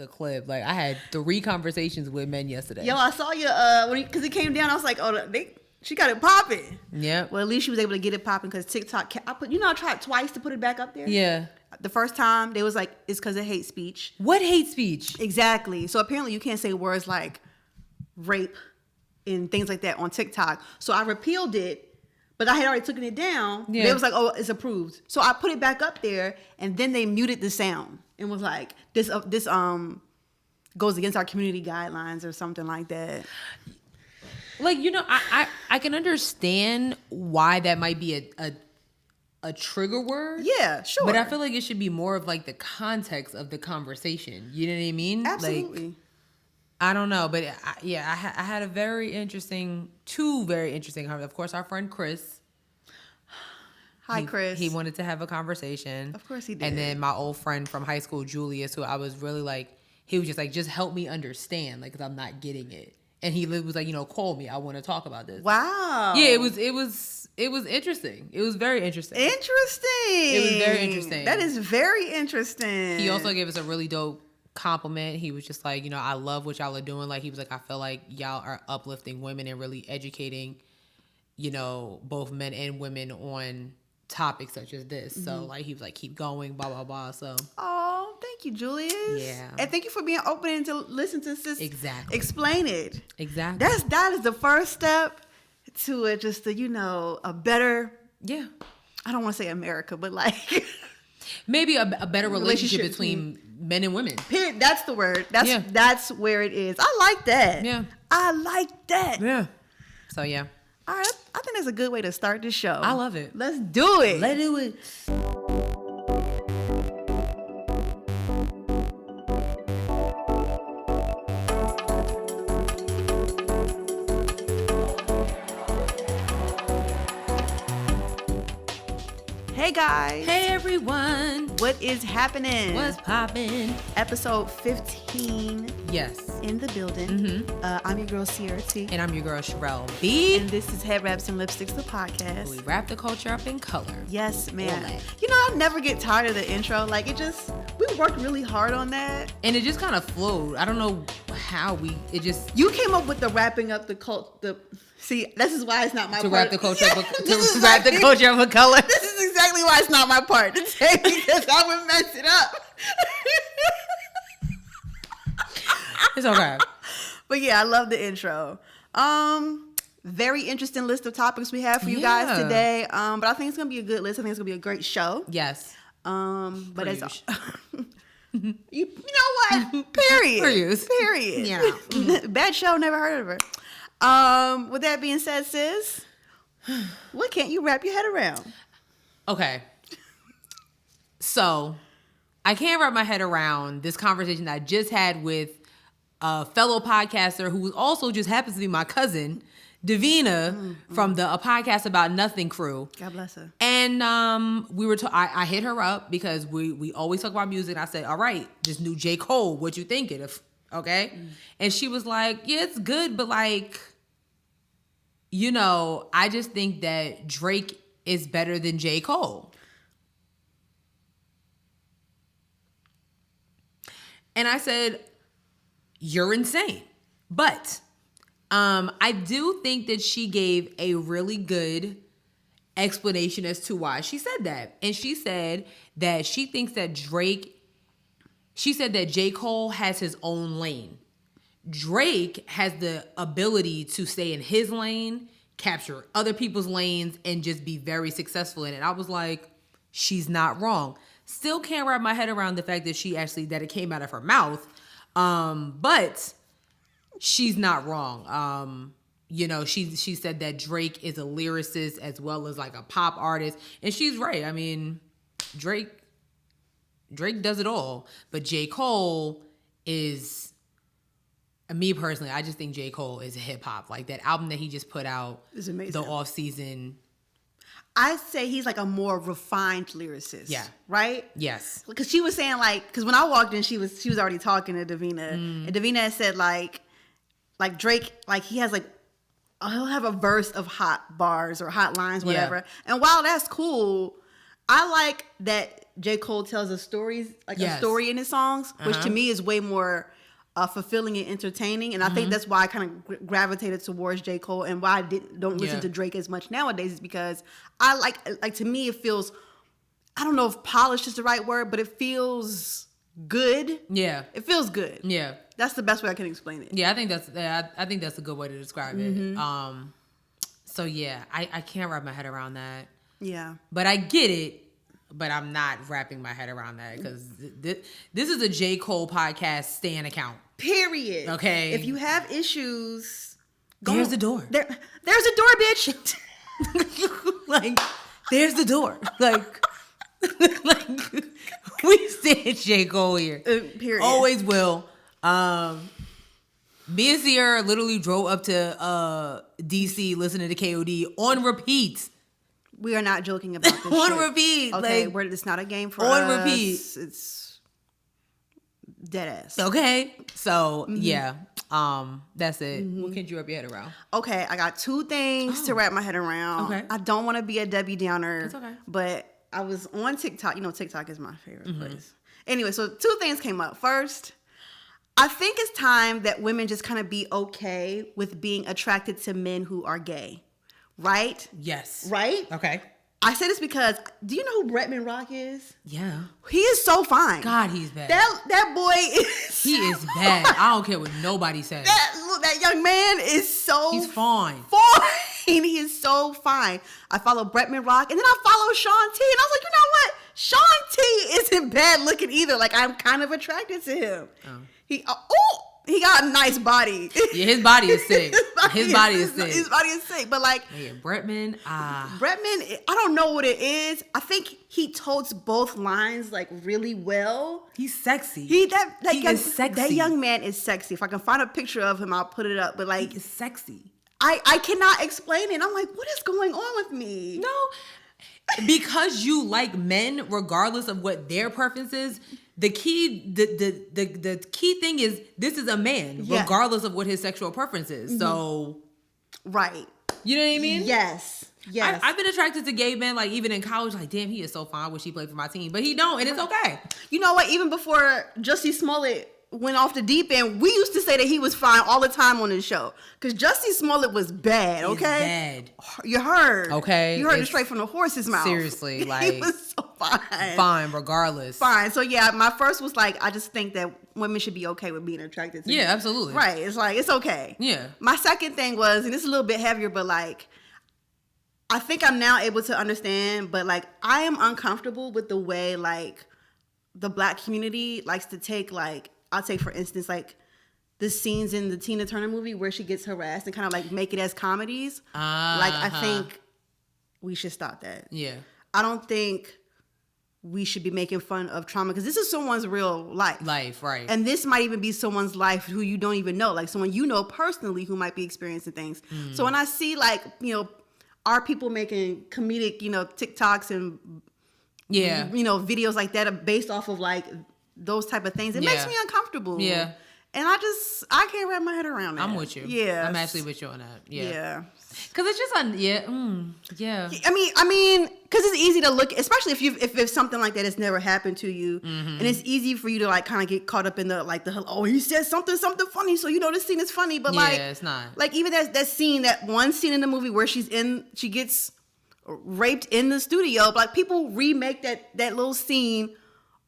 the clip. Like, I had 3 conversations with men yesterday. Yo, I saw you because it came down. I was like, oh, she got it popping. Yeah. Well, at least she was able to get it popping because TikTok. I tried twice to put it back up there. Yeah. The first time they was like, it's because of hate speech. What hate speech? Exactly. So apparently you can't say words like rape and things like that on TikTok. So I repealed it. But I had already taken it down. Yeah. They was like, oh, it's approved. So I put it back up there, and then they muted the sound and was like, this goes against our community guidelines or something like that. Like, I can understand why that might be a trigger word. Yeah, sure. But I feel like it should be more of like the context of the conversation. You know what I mean? Absolutely. Like, I don't know, but I had two very interesting conversations. Of course, our friend Chris. Hi, Chris. He wanted to have a conversation. Of course he did. And then my old friend from high school, Julius, who I was really like, he was just like, just help me understand, like, because I'm not getting it. And he was like, call me. I want to talk about this. Wow. Yeah, it was interesting. It was very interesting. It was very interesting. That is very interesting. He also gave us a really dope compliment. He was just like, I love what y'all are doing. Like, he was like, I feel like y'all are uplifting women and really educating, both men and women on topics such as this. Mm-hmm. So like, he was like, keep going, blah blah blah. So thank you, Julius. Yeah. And thank you for being open to listen to sis exactly explain it. Exactly. That is the first step to it, just to a better, yeah, I don't want to say America, but like maybe a better relationship between men and women. That's the word. That's where it is. I like that. Yeah. I like that. Yeah. So yeah. All right. I think that's a good way to start this show. I love it. Let's do it. Let's do it. Hey guys. Hey everyone. What is happening? What's poppin'? Episode 15. Yes. In the building. Mm-hmm. I'm your girl, Sierra T. And I'm your girl, Sherelle B. And this is Headwraps and Lipsticks, the podcast. We wrap the culture up in color. Yes, man. I never get tired of the intro. Like, we worked really hard on that. And it just kind of flowed. I don't know how You came up with the wrapping up See, this is why it's not my part. To wrap the culture up in color. This is exactly why it's not my part to say, because I would mess it up. It's okay. But yeah, I love the intro. Very interesting list of topics we have for you guys today. But I think it's gonna be a good list. I think it's gonna be a great show. Yes. But as you know what? Period. Yeah. Bad show. Never heard of her. With that being said, sis, what can't you wrap your head around? Okay. So, I can't wrap my head around this conversation I just had with a fellow podcaster who also just happens to be my cousin, Davina, from the A Podcast About Nothing crew. God bless her. And I hit her up because we always talk about music. And I said, all right, this new J. Cole, what you thinking of? Okay. And she was like, yeah, it's good, but like, I just think that Drake is better than J. Cole. And I said, you're insane. But I do think that she gave a really good explanation as to why she said that. And she said that she thinks that J. Cole has his own lane. Drake has the ability to stay in his lane, capture other people's lanes, and just be very successful in it. I was like, she's not wrong. Still can't wrap my head around the fact that that it came out of her mouth. But she's not wrong. She said that Drake is a lyricist as well as like a pop artist. And she's right. I mean, Drake does it all. But J. Cole is... Me personally, I just think J. Cole is hip hop. Like that album that he just put out is amazing. The off season. I say he's like a more refined lyricist. Yeah. Right? Yes. Because she was saying because when I walked in, she was already talking to Davina. And Davina had said like Drake, like he has he'll have a verse of hot bars or hot lines, whatever. Yeah. And while that's cool, I like that J. Cole tells a story in his songs, which to me is way more fulfilling and entertaining. And I think that's why I kind of gravitated towards J. Cole, and why I don't listen to Drake as much nowadays, is because I like to me it feels, I don't know if polished is the right word, but it feels good. Yeah. It feels good. Yeah. That's the best way I can explain it. Yeah, I think that's a good way to describe it. So yeah, I can't wrap my head around that. Yeah. But I get it, but I'm not wrapping my head around that, because this is a J. Cole podcast stan account. Period. Okay. If you have issues, there's the door. There's a door, bitch. Like, there's the door. Like we stand J. Cole here. Period. Always will. Me and Sierra literally drove up to DC listening to KOD on repeat. We are not joking about this on repeat. Okay, it's not a game for us. On repeat. It's dead ass. Okay. So, yeah. That's it. What can you wrap your head around? Okay, I got 2 things to wrap my head around. Okay. I don't want to be a Debbie Downer. It's okay. But I was on TikTok. You know, TikTok is my favorite place. Anyway, so 2 things came up. First, I think it's time that women just kind of be okay with being attracted to men who are gay. Right? Yes. Right? Okay. I say this because, do you know who Bretman Rock is? Yeah. He is so fine. God, he's bad. That boy is... He is bad. I don't care what nobody says. That young man is so... He's fine. He is so fine. I follow Bretman Rock, and then I follow Sean T, and I was like, you know what? Sean T isn't bad looking either. Like, I'm kind of attracted to him. He got a nice body. Yeah, his body is sick. His body is sick. But like, yeah, Bretman, I don't know what it is. I think he totes both lines like really well. He's sexy. He is sexy. That young man is sexy. If I can find a picture of him, I'll put it up. But like, he's sexy. I cannot explain it. I'm like, what is going on with me? No, because you like men, regardless of what their preference is. The key thing is, this is a man, regardless of what his sexual preference is. So, right. You know what I mean? Yes. I've been attracted to gay men, like even in college. Like, damn, he is so fine. I wish he played for my team, but he don't, and it's okay. You know what? Even before Jussie Smollett went off the deep end, we used to say that he was fine all the time on his show, because Jussie Smollett was bad. Okay, bad. You heard? Okay, you heard it straight from the horse's mouth. Seriously, like, he was so fine. Fine, regardless. Fine. So yeah, my first was like, I just think that women should be okay with being attracted to me. Absolutely. Right. It's like, it's okay. Yeah. My second thing was, and it's a little bit heavier, but like, I think I'm now able to understand, but like, I am uncomfortable with the way like the Black community likes to take, like, I'll take for instance, like the scenes in the Tina Turner movie where she gets harassed and kind of like make it as comedies. Like, I think we should stop that. Yeah. I don't think we should be making fun of trauma, because this is someone's real life. Right. And this might even be someone's life who you don't even know, like someone you know personally who might be experiencing things. So when I see like, you know, our people making comedic, you know, TikToks and you know, videos like that are based off of like those type of things, it makes me uncomfortable. Yeah. And I can't wrap my head around that. I'm with you. Yeah. I'm actually with you on that. Yeah. Because it's just I mean, because it's easy to look, especially if something like that has never happened to you, and it's easy for you to like kind of get caught up in the he said something funny, so you know this scene is funny, but it's not. Like even that one scene in the movie where she gets raped in the studio, but like people remake that little scene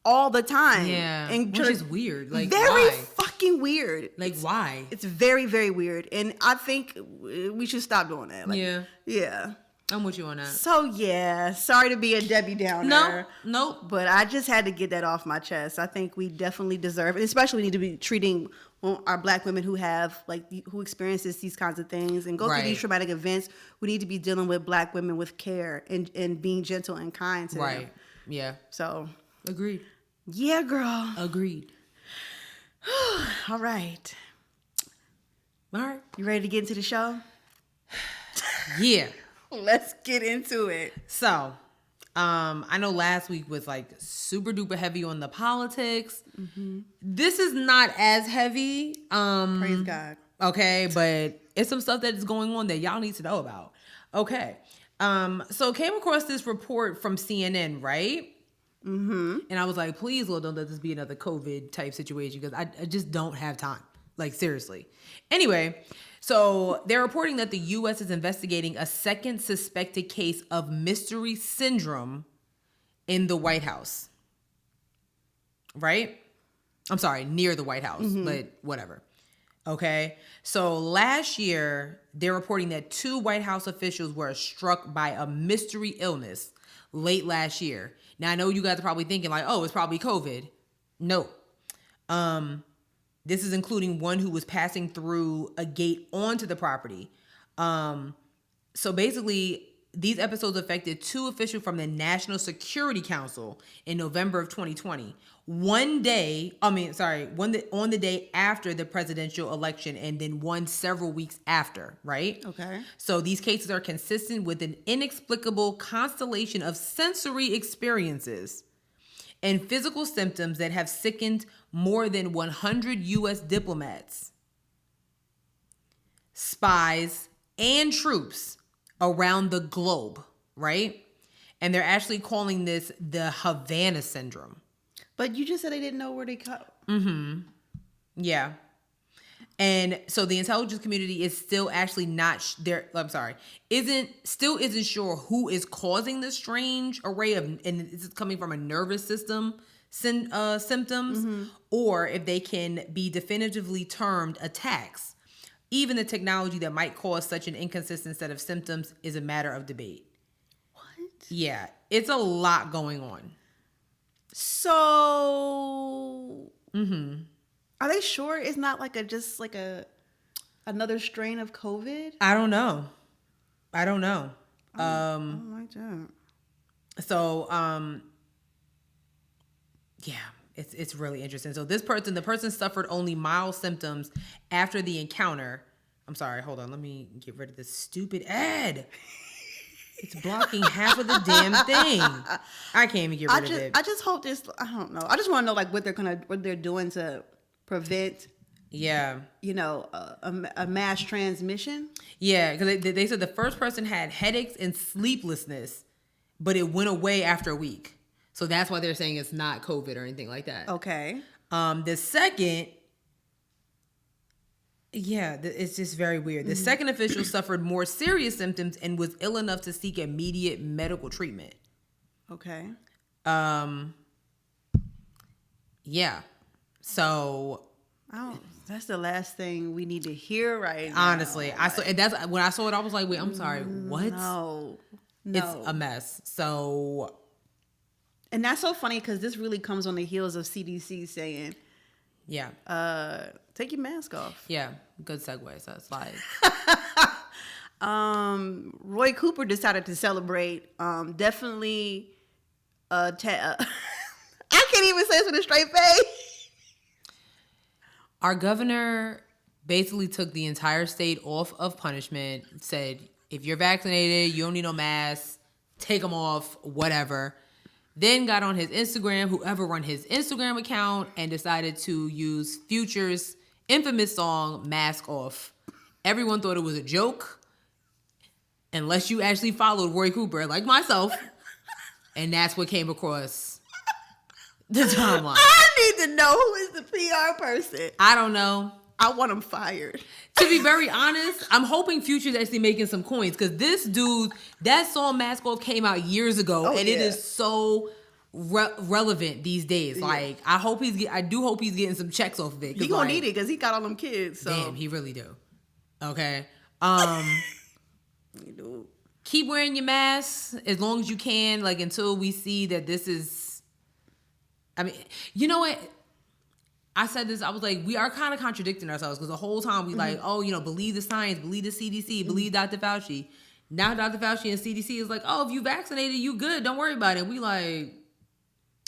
all the time. Yeah. And which is weird. Like, very why? Fucking weird. Like, why? It's very, very weird. And I think we should stop doing that. Like, yeah. I'm with you on that. So, yeah. Sorry to be a Debbie Downer. No. But I just had to get that off my chest. I think we definitely deserve it. Especially we need to be treating our Black women who have, like, who experiences these kinds of things and go through these traumatic events. We need to be dealing with Black women with care and being gentle and kind to them. Right. Yeah. So. Agreed. Yeah, girl. Agreed. All right. All right. You ready to get into the show? Yeah. Let's get into it. So, I know last week was like super duper heavy on the politics. This is not as heavy. Praise God. Okay, but it's some stuff that is going on that y'all need to know about. Okay. So came across this report from CNN, right? Mm-hmm. And I was like, please, Lord, don't let this be another COVID type situation because I just don't have time. Like, seriously. Anyway, so they're reporting that the U.S. is investigating a second suspected case of mystery syndrome in the White House. Right? I'm sorry, near the White House, but whatever. Okay. So last year, they're reporting that 2 White House officials were struck by a mystery illness late last year. Now, I know you guys are probably thinking like, oh, it's probably COVID. No. This is including one who was passing through a gate onto the property. So basically, these episodes affected 2 officials from the National Security Council in November of 2020. On the day after the presidential election, and then one several weeks after, right? Okay. So these cases are consistent with an inexplicable constellation of sensory experiences and physical symptoms that have sickened more than 100 U.S. diplomats, spies, and troops around the globe, right? And they're actually calling this the Havana syndrome. But you just said they didn't know where they come. Mm-hmm. Yeah. And so the intelligence community is still actually not isn't sure who is causing the strange array of, and this is coming from a nervous system symptoms, or if they can be definitively termed attacks. Even the technology that might cause such an inconsistent set of symptoms is a matter of debate. What? Yeah, it's a lot going on. So, are they sure it's not like another strain of COVID? I don't know. I don't like that. So, yeah, it's really interesting. So the person suffered only mild symptoms after the encounter. I'm sorry, hold on. Let me get rid of this stupid ad. It's blocking half of the damn thing. I can't even get rid of it. I just hope this. I don't know. I just want to know like what they're doing to prevent. Yeah. A mass transmission. Yeah, because they said the first person had headaches and sleeplessness, but it went away after a week. So that's why they're saying it's not COVID or anything like that. Okay. The second. Yeah, it's just very weird. The second official suffered more serious symptoms and was ill enough to seek immediate medical treatment. Okay. Yeah. So. Oh, that's the last thing we need to hear right now. Honestly, when I saw it, I was like, wait, I'm sorry, what? No. It's a mess. So. And that's so funny because this really comes on the heels of CDC saying, yeah, take your mask off. Yeah, good segue. So it's like, Roy Cooper decided to celebrate. Definitely, I can't even say this with a straight face. Our governor basically took the entire state off of punishment. Said, if you're vaccinated, you don't need no mask. Take them off, whatever. Then got on his Instagram, whoever run his Instagram account, and decided to use Future's infamous song, Mask Off. Everyone thought it was a joke, unless you actually followed Roy Cooper, like myself. And that's what came across the timeline. I need to know who is the PR person. I don't know. I want him fired. To be very honest, I'm hoping Future's actually making some coins because this dude, that song Mask Off came out years ago, and it is so relevant these days. Yeah. Like, I do hope he's getting some checks off of it. He gonna need it because he got all them kids. So. Damn, he really do. Okay. Keep wearing your mask as long as you can, like until we see that this is. I mean, you know what? I said this, I was like, we are kind of contradicting ourselves because the whole time we like, believe the science, believe the CDC, believe Dr. Fauci. Now Dr. Fauci and CDC is like, oh, if you vaccinated, you good. Don't worry about it. We like.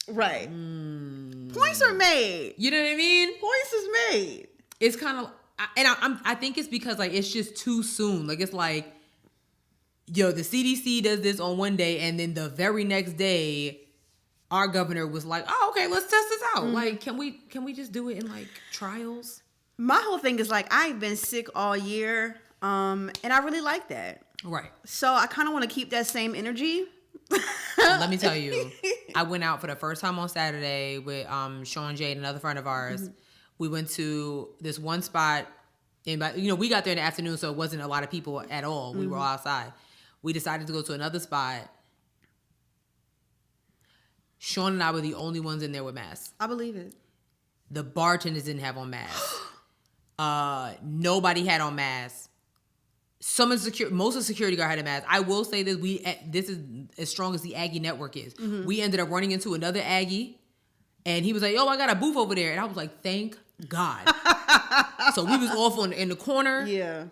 Right. Points are made. You know what I mean? Points is made. It's kind of, I think it's because like, it's just too soon. Like, it's like, the CDC does this on one day and then the very next day, our governor was like, oh, okay, let's test this out. Like, can we just do it in like trials? My whole thing is like, I've been sick all year. And I really like that. Right. So I kind of want to keep that same energy. Let me tell you, I went out for the first time on Saturday with Sean Jade, another friend of ours. Mm-hmm. We went to this one spot. And we got there in the afternoon, so it wasn't a lot of people at all. We were all outside. We decided to go to another spot. Sean and I were the only ones in there with masks. I believe it. The bartenders didn't have on masks. Nobody had on masks. Most of the security guard had a mask. I will say this: this is as strong as the Aggie network is. Mm-hmm. We ended up running into another Aggie, and he was like, "Oh, I got a booth over there," and I was like, "Thank God." So we was off in the corner. Yeah.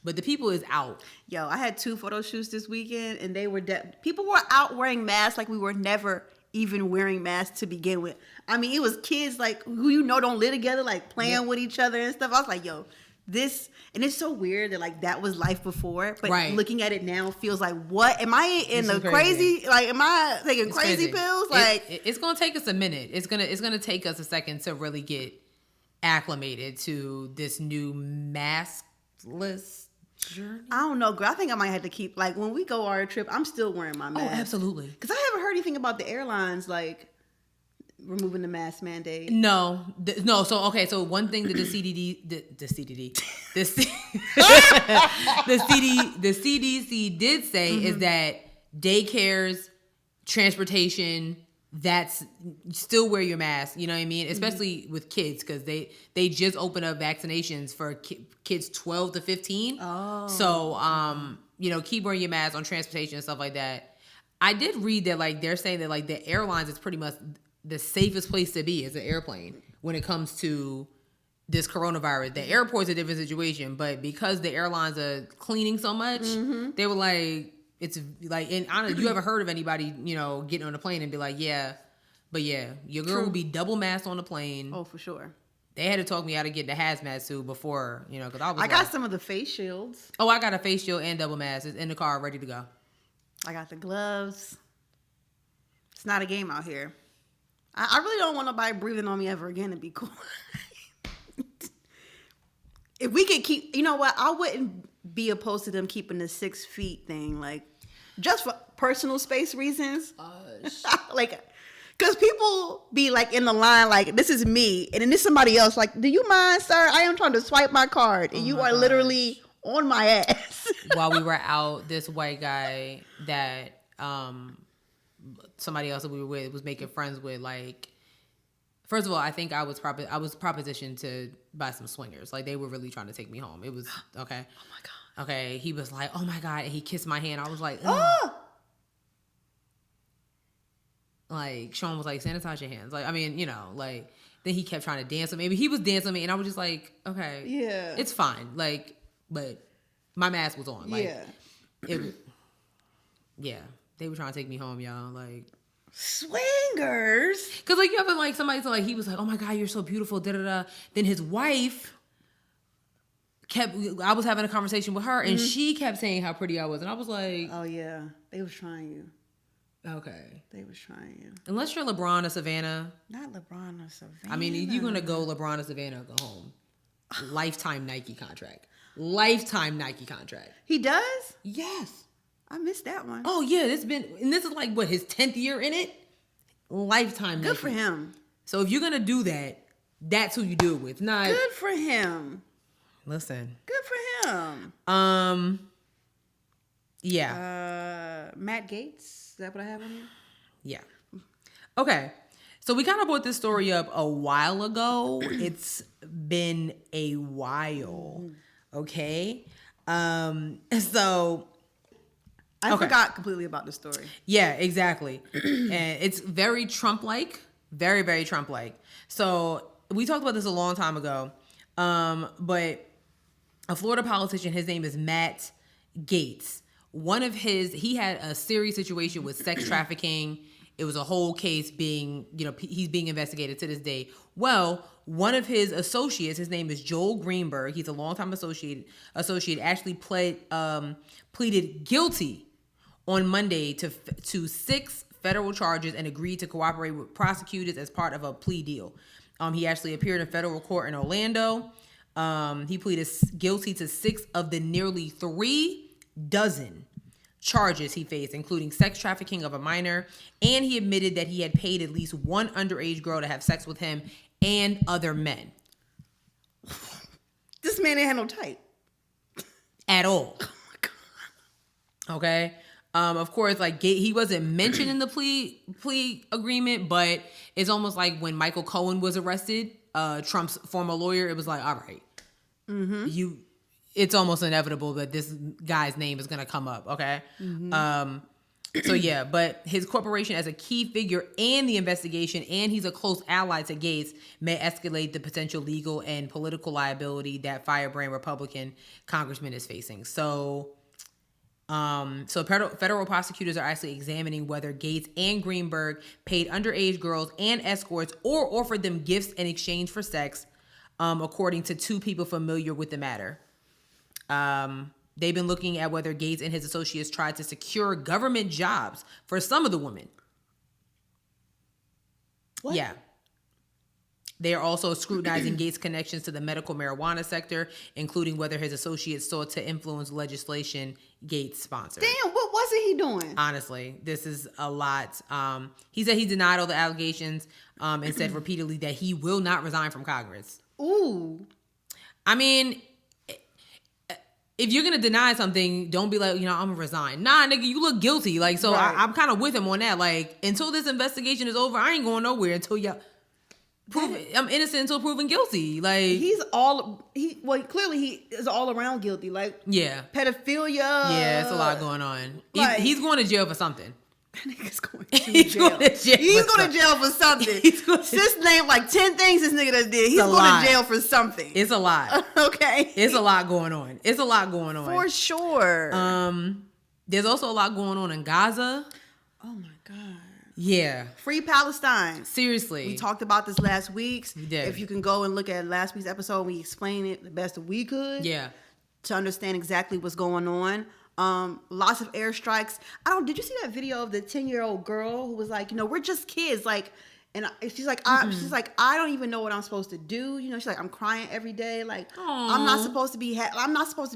But the people is out. Yo, I had 2 photo shoots this weekend, and they were people were out wearing masks like we were never even wearing masks to begin with. I mean, it was kids like who don't live together, like playing with each other and stuff. I was like, yo, this, and it's so weird that like that was life before, but looking at it now feels like, what am I in the crazy? Like, am I taking crazy pills? Like, it's gonna take us a minute. It's gonna take us a second to really get acclimated to this new maskless journey. I don't know, girl. I think I might have to keep, like, when we go on our trip, I'm still wearing my mask. Oh, absolutely. Because I haven't heard anything about the airlines, like, removing the mask mandate. No. So one thing that the CDC did say is that daycares, transportation, that's still wear your mask. You know what I mean? Especially with kids, because they just opened up vaccinations for kids 12 to 15. Oh. So, keep wearing your mask on transportation and stuff like that. I did read that, like, they're saying that, like, the airlines is pretty much the safest place to be as an airplane when it comes to this coronavirus. The airport's a different situation, but because the airlines are cleaning so much, they were like, it's like, and honestly, you ever heard of anybody, getting on a plane and be like, your girl will be double masked on the plane. Oh, for sure. They had to talk me out of getting the hazmat suit before, because I got some of the face shields. Oh, I got a face shield and double mask. It's in the car, ready to go. I got the gloves. It's not a game out here. I really don't want nobody breathing on me ever again. It'd be cool. If we could keep, you know what? I wouldn't be opposed to them keeping the 6 feet thing, like, just for personal space reasons. Like, because people be like in the line, like, this is me, and then this somebody else, like, do you mind, sir? I am trying to swipe my card, and you are literally on my ass. While we were out, this white guy that somebody else that we were with was making friends with, like, first of all, I think I was propositioned to buy some swingers. Like, they were really trying to take me home. It was okay. Oh my God. Okay, he was like, oh my God, and he kissed my hand. I was like, like, Sean was like, sanitize your hands. Like, I mean, like, then he kept trying to dance with me. Maybe he was dancing with me, and I was just like, okay, yeah, it's fine. Like, but my mask was on. Like, they were trying to take me home, y'all. Like, swingers. Because, like, you ever, like, somebody, so, like, he was like, oh my God, you're so beautiful, da-da-da. Then his wife I was having a conversation with her, and she kept saying how pretty I was. And I was like, oh, yeah. They was trying you. Okay. They was trying you. Unless you're LeBron or Savannah. Not LeBron or Savannah. I mean, you're going to go LeBron or Savannah or go home. Lifetime Nike contract. Lifetime Nike contract. He does? Yes. I missed that one. Oh, yeah. This is like, what, his 10th year in it? Lifetime Nike. Good for him. So if you're going to do that, that's who you do it with. Not. Good for him. Listen. Good for him. Yeah. Matt Gaetz. Is that what I have on here? Yeah. Okay. So we kind of brought this story up a while ago. It's been a while. Okay. So I forgot completely about the story. Yeah, exactly. And it's very Trump-like. Very, very Trump-like. So we talked about this a long time ago. But a Florida politician, his name is Matt Gaetz. He had a serious situation with sex trafficking. It was a whole case he's being investigated to this day. Well, one of his associates, his name is Joel Greenberg. He's a longtime associate, actually pleaded guilty on Monday to 6 federal charges and agreed to cooperate with prosecutors as part of a plea deal. He actually appeared in federal court in Orlando. He pleaded guilty to 6 of the nearly 3 dozen charges he faced, including sex trafficking of a minor, and he admitted that he had paid at least one underage girl to have sex with him and other men. This man ain't had no type. At all. Oh my God. Okay? Of course, like, he wasn't mentioned in the plea agreement, but it's almost like when Michael Cohen was arrested, Trump's former lawyer, it was like, all right, it's almost inevitable that this guy's name is going to come up, okay? So yeah, but his corporation as a key figure in the investigation, and he's a close ally to Gaetz, may escalate the potential legal and political liability that firebrand Republican congressman is facing. So federal prosecutors are actually examining whether Gaetz and Greenberg paid underage girls and escorts or offered them gifts in exchange for sex, according to two people familiar with the matter. They've been looking at whether Gaetz and his associates tried to secure government jobs for some of the women. What? Yeah. They are also scrutinizing Gaetz' connections to the medical marijuana sector, including whether his associates sought to influence legislation Gaetz sponsored. Damn, what wasn't he doing? Honestly, this is a lot. He said he denied all the allegations and said repeatedly that he will not resign from Congress. Ooh. I mean, if you're going to deny something, don't be like, I'm going to resign. Nah, nigga, you look guilty. Like, so right. I'm kind of with him on that. Like, until this investigation is over, I ain't going nowhere until y'all prove I'm innocent until proven guilty. Like, clearly he is all around guilty. Like, yeah. Pedophilia. Yeah, it's a lot going on. Like, he's going to jail for something. That nigga's going to jail. He's going to jail for something. Sis named like 10 things this nigga done did. He's going to jail for something. It's a lot. Okay. It's a lot going on. It's a lot going on. For sure. There's also a lot going on in Gaza. Oh my God. Yeah. Free Palestine. Seriously. We talked about this last week. We did. If you can go and look at last week's episode, we explained it the best that we could. Yeah. To understand exactly what's going on. Lots of airstrikes. Did you see that video of the 10-year-old girl who was like, we're just kids, like, and she's like, I don't even know what I'm supposed to do. She's like, I'm crying every day. Like, aww. I'm not supposed to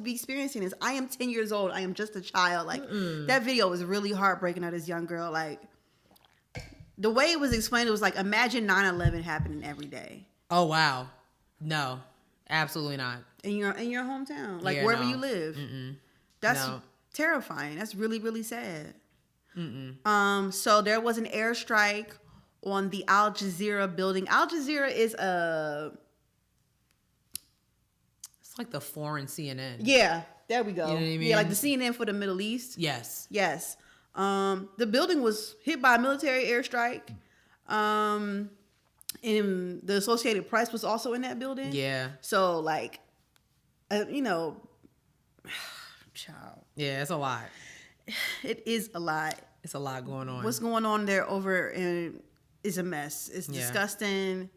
be experiencing this. I am 10 years old. I am just a child. Like, that video was really heartbreaking of this young girl. Like, the way it was explained, it was like, imagine 9/11 happening every day. Oh wow, no, absolutely not. In your hometown, like wherever you live. That's terrifying. That's really, really sad. So there was an airstrike on the Al Jazeera building. Al Jazeera is it's like the foreign CNN. Yeah, there we go. You know what I mean? Yeah, like the CNN for the Middle East. Yes. The building was hit by a military airstrike. And the Associated Press was also in that building. Yeah. So like, child. Yeah, it's a lot. It is a lot. It's a lot going on. What's going on there is a mess. It's disgusting.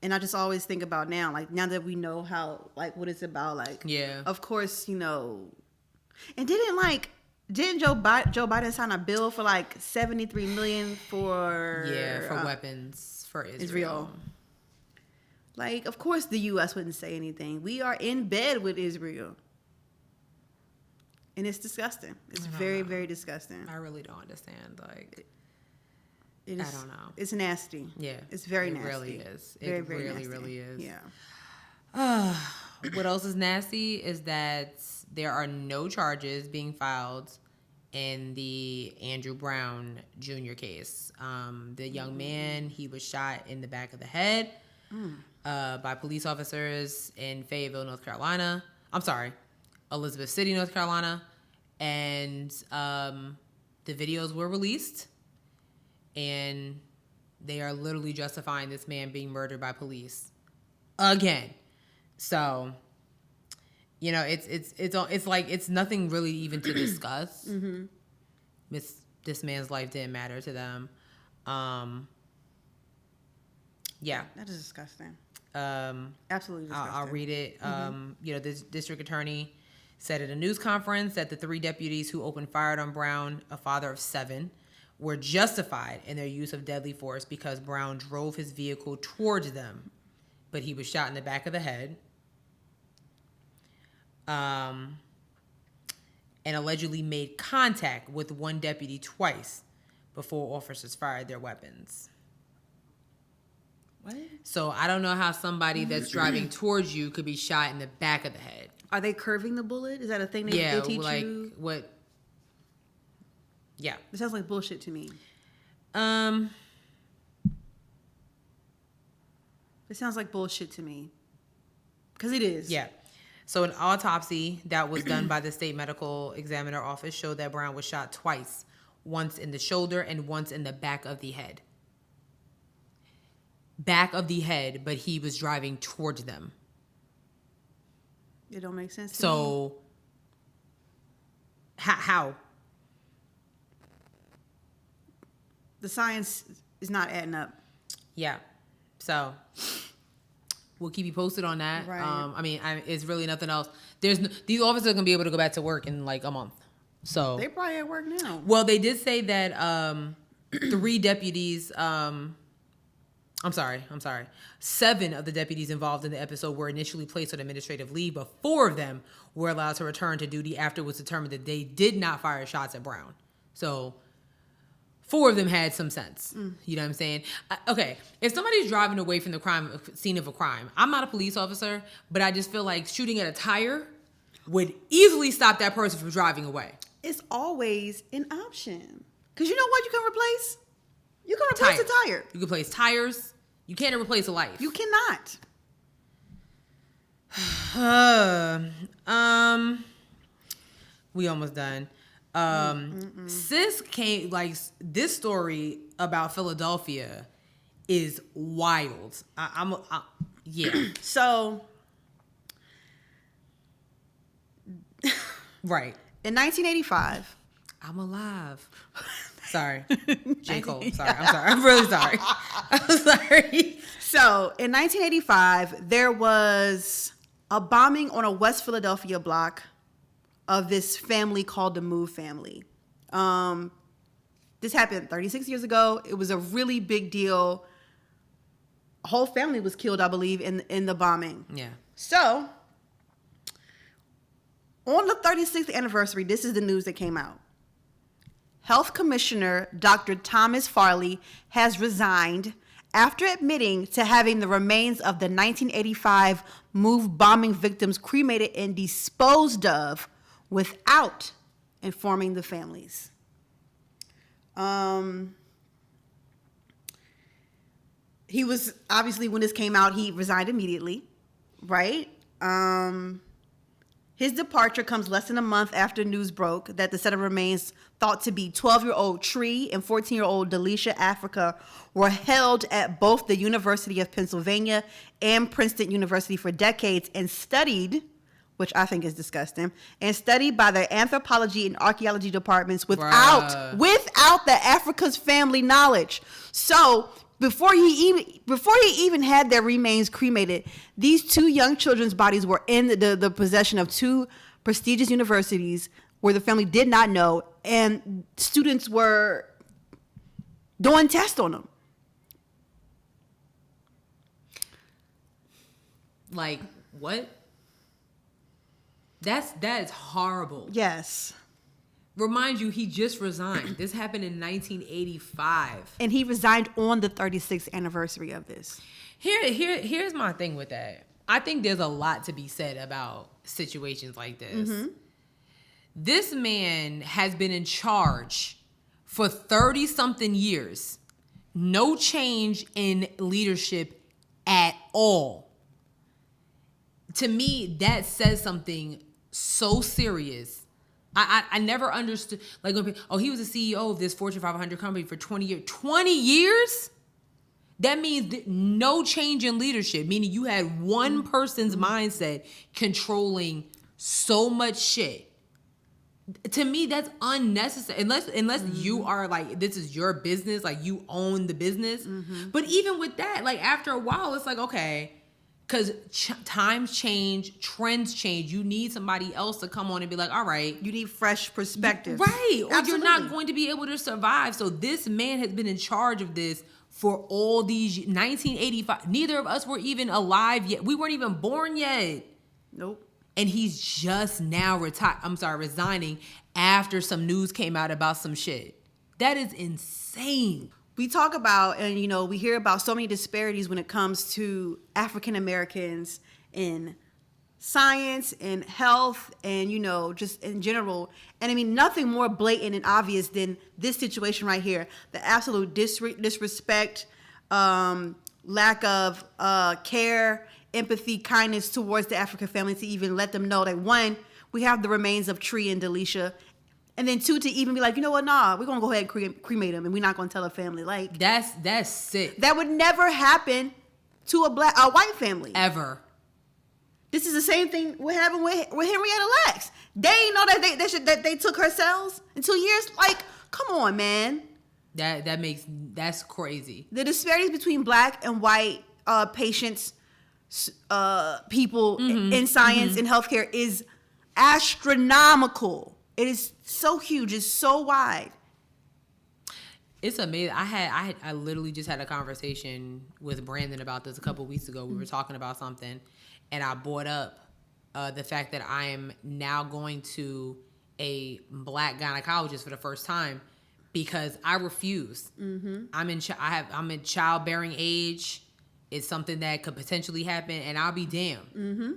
And I just always think about now that we know how, like, what it's about, like, yeah. Of course, and didn't Joe Biden sign a bill for like $73 million for weapons for Israel. Like, of course the U.S. wouldn't say anything. We are in bed with Israel. And it's disgusting. It's very, very disgusting. I really don't understand. Like, I don't know. It's nasty. Yeah. It's very nasty. It really is. Very, it very really, nasty. really is. Yeah. What else is nasty is that there are no charges being filed in the Andrew Brown Jr. case. The young man, he was shot in the back of the head by police officers in Fayetteville, North Carolina. I'm sorry, Elizabeth City, North Carolina. And the videos were released, and they are literally justifying this man being murdered by police again. So, it's like it's nothing really even to discuss. This man's life didn't matter to them. Yeah, that is disgusting. Absolutely disgusting. I'll read it. This district attorney said at a news conference that the 3 deputies who opened fire on Brown, a father of 7, were justified in their use of deadly force because Brown drove his vehicle towards them, but he was shot in the back of the head. and allegedly made contact with one deputy twice before officers fired their weapons. What? So I don't know how somebody that's driving towards you could be shot in the back of the head. Are they curving the bullet? Is that a thing they teach you? What? Yeah. It sounds like bullshit to me. It sounds like bullshit to me. Because it is. Yeah. So an autopsy that was done by the state medical examiner office showed that Brown was shot twice, once in the shoulder and once in the back of the head. Back of the head, but he was driving towards them. It don't make sense to me. So, how? The science is not adding up. Yeah. So, we'll keep you posted on that. Right. It's really nothing else. These officers are going to be able to go back to work in like a month. So they probably at work now. Well, they did say that 3 deputies, I'm sorry. 7 of the deputies involved in the episode were initially placed on administrative leave, but 4 of them were allowed to return to duty after it was determined that they did not fire shots at Brown. So 4 of them had some sense. You know what I'm saying? Okay, if somebody's driving away from the scene of a crime, I'm not a police officer, but I just feel like shooting at a tire would easily stop that person from driving away. It's always an option. Because you know what you can replace? You can replace a tire. You can replace tires. You can't replace a life. You cannot. We almost done. Sis came, like, this story about Philadelphia is wild. Yeah. So. Right. In 1985. I'm alive. Sorry. J. Cole. Sorry. I'm sorry. I'm really sorry. I'm sorry. So, in 1985, there was a bombing on a West Philadelphia block of this family called the Move family. This happened 36 years ago. It was a really big deal. A whole family was killed, I believe, in the bombing. Yeah. So, on the 36th anniversary, this is the news that came out. Health Commissioner Dr. Thomas Farley has resigned after admitting to having the remains of the 1985 Move bombing victims cremated and disposed of without informing the families. He was, obviously, when this came out, he resigned immediately, right? His departure comes less than a month after news broke that the set of remains thought to be 12-year-old Tree and 14-year-old Delisha Africa were held at both the University of Pennsylvania and Princeton University for decades and studied, which I think is disgusting, and studied by the anthropology and archaeology departments without the Africa's family knowledge. So before he even had their remains cremated, these 2 young children's bodies were in the possession of 2 prestigious universities where the family did not know, and students were doing tests on them. Like, what? That is horrible. Yes. Remind you, he just resigned. This happened in 1985. And he resigned on the 36th anniversary of this. Here's my thing with that. I think there's a lot to be said about situations like this. Mm-hmm. This man has been in charge for 30-something years. No change in leadership at all. To me, that says something so serious. I never understood, like, he was the CEO of this Fortune 500 company for 20 years. 20 years? That means no change in leadership, meaning you had one person's mindset controlling so much shit. To me, that's unnecessary. Unless you are, like, this is your business, like, you own the business. Mm-hmm. But even with that, like, after a while, it's like, okay, because times change, trends change. You need somebody else to come on and be like, all right. You need fresh perspective. Right. Or Absolutely. You're not going to be able to survive. So this man has been in charge of this for all these 1985. Neither of us were even alive yet. We weren't even born yet. Nope. and he's just now resigning after some news came out about some shit. That is insane. We talk about, and you know, we hear about so many disparities when it comes to African Americans in science and health and, you know, just in general. And I mean, nothing more blatant and obvious than this situation right here. The absolute disrespect, lack of care, empathy, kindness towards the African family, to even let them know that, one, we have the remains of Tree and Delisha. And then two, to even be like, you know what, nah, we're going to go ahead and cremate them, and we're not going to tell the family. Like, that's sick. That would never happen to a white family. Ever. This is the same thing what happened with Henrietta Lacks. They didn't know that they took her cells in 2 years. Like, come on, man. That's crazy. The disparities between black and white patients, people in science and healthcare is astronomical. It is so huge. It's so wide. It's amazing. I literally just had a conversation with Brandon about this a couple weeks ago. We were talking about something, and I brought up the fact that I am now going to a black gynecologist for the first time because I refuse. Mm-hmm. I'm in childbearing age. It's something that could potentially happen, and I'll be damned. Mm-hmm.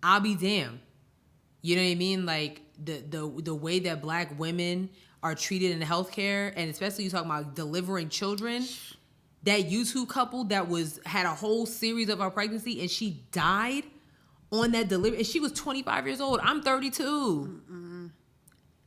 I'll be damned. You know what I mean? Like the way that black women are treated in healthcare, and especially you talking about delivering children. That YouTube couple that had a whole series of her pregnancy, and she died on that delivery, and she was 25 years old. I'm 32. Mm-mm.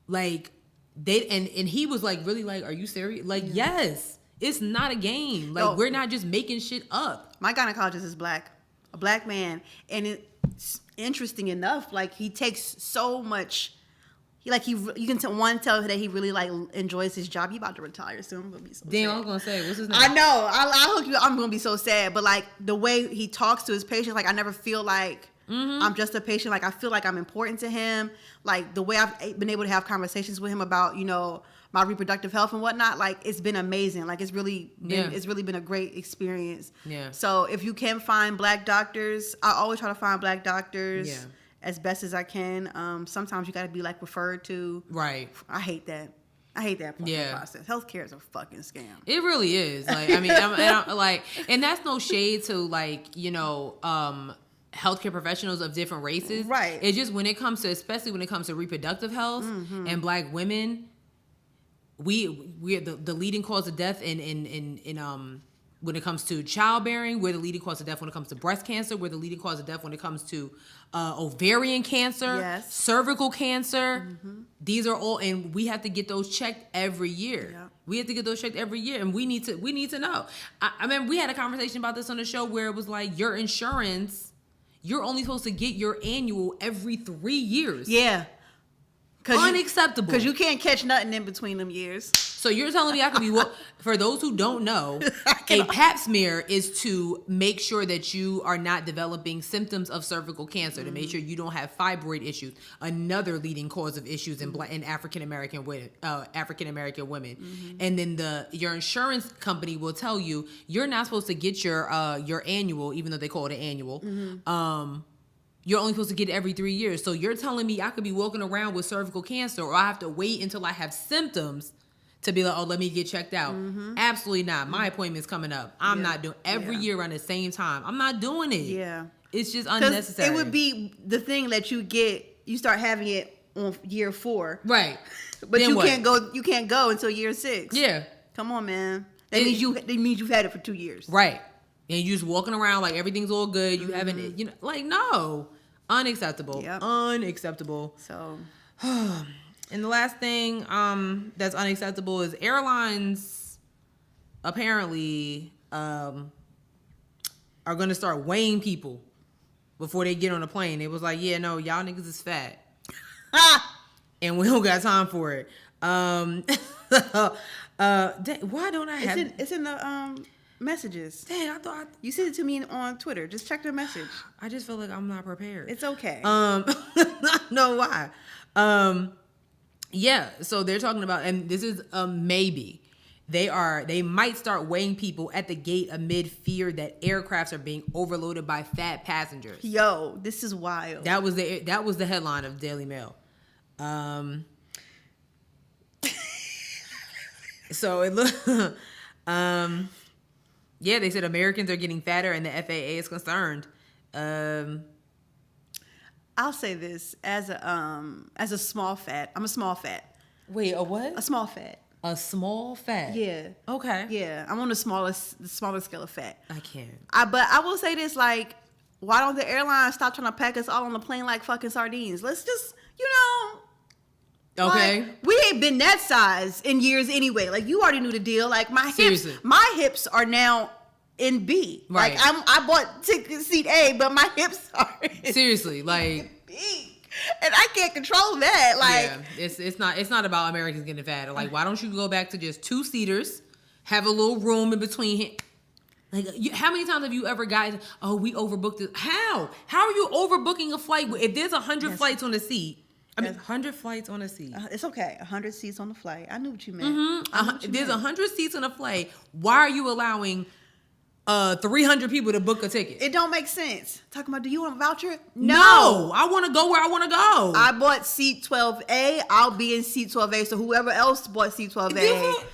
Like and he was like, really, like, are you serious? Like, yes, it's not a game. Like, we're not just making shit up. My gynecologist is black, a black man, and it's interesting enough. Like, he takes so much. You can tell that he really like enjoys his job. He about to retire soon. I'm gonna be so damn, sad. I was gonna say, what's his name? I know. I hook you up. I'm gonna be so sad. But like the way he talks to his patients, like I never feel like I'm just a patient. Like I feel like I'm important to him. Like the way I've been able to have conversations with him about, you know, my reproductive health and whatnot. Like it's been amazing. Like it's really been a great experience. Yeah. So if you can find black doctors, I always try to find black doctors. Yeah. As best as I can. Sometimes you got to be like referred to. Right. I hate that. Process. Healthcare is a fucking scam. It really is. Like, I mean, I'm like, and that's no shade to like, you know, healthcare professionals of different races. Right. It's just especially when it comes to reproductive health and black women, we're the leading cause of death in when it comes to childbearing. We're the leading cause of death when it comes to breast cancer. We're the leading cause of death when it comes to ovarian cancer, cervical cancer. Mm-hmm. These are all, and we have to get those checked every year. Yeah. We have to get those checked every year, and we need to know. I mean, we had a conversation about this on the show where it was like your insurance, you're only supposed to get your annual every 3 years. Yeah. Unacceptable. Because you can't catch nothing in between them years. So you're telling me I could be, for those who don't know, a pap smear is to make sure that you are not developing symptoms of cervical cancer, to make sure you don't have fibroid issues, another leading cause of issues in African American women. And then your insurance company will tell you you're not supposed to get your annual, even though they call it an annual. You're only supposed to get it every 3 years. So you're telling me I could be walking around with cervical cancer, or I have to wait until I have symptoms to be like, oh, let me get checked out. Absolutely not. My appointment's coming up. I'm not doing every year around the same time. I'm not doing it. Yeah. It's just unnecessary. It would be the thing that you start having it on year 4. Right. But then you can't go until year 6. Yeah. Come on, man. That means you've had it for 2 years. Right. And you just walking around like everything's all good. You haven't, you know, like, no. Unacceptable. Yep. Unacceptable. So, and the last thing that's unacceptable is airlines apparently are going to start weighing people before they get on a plane. It was like, yeah, no, y'all niggas is fat. And we don't got time for it. Why don't I have... It's in the... messages. Dang, I thought you sent it to me on Twitter. Just check the message. I just feel like I'm not prepared. It's okay. No, why? Yeah. So they're talking about, and this is a maybe. They might start weighing people at the gate amid fear that aircrafts are being overloaded by fat passengers. Yo, this is wild. That was the headline of Daily Mail. So it look yeah, they said Americans are getting fatter and the FAA is concerned. I'll say this as a small fat. I'm a small fat. Wait, a what? A small fat. A small fat. Yeah. Okay. Yeah, I'm on the smallest scale of fat. I can't. But I will say this, like, why don't the airlines stop trying to pack us all on the plane like fucking sardines? Let's just, Okay. Like, we ain't been that size in years anyway. Like, you already knew the deal. Like, my hips are now in B. Right. Like, I bought seat A, but my hips are seriously, like B. And I can't control that. Like, yeah, it's not about Americans getting fat. Like, why don't you go back to just 2-seaters, have a little room in between? Like, how many times have you ever gotten? Oh, we overbooked it. How are you overbooking a flight if there's 100 flights on the seat? I mean, 100 flights on a seat. It's okay. 100 seats on the flight. I knew what you meant. There's 100 seats on a flight. Why are you allowing 300 people to book a ticket? It don't make sense. Talking about, do you want a voucher? No, I want to go where I want to go. I bought seat 12A. I'll be in seat 12A. So whoever else bought seat 12A.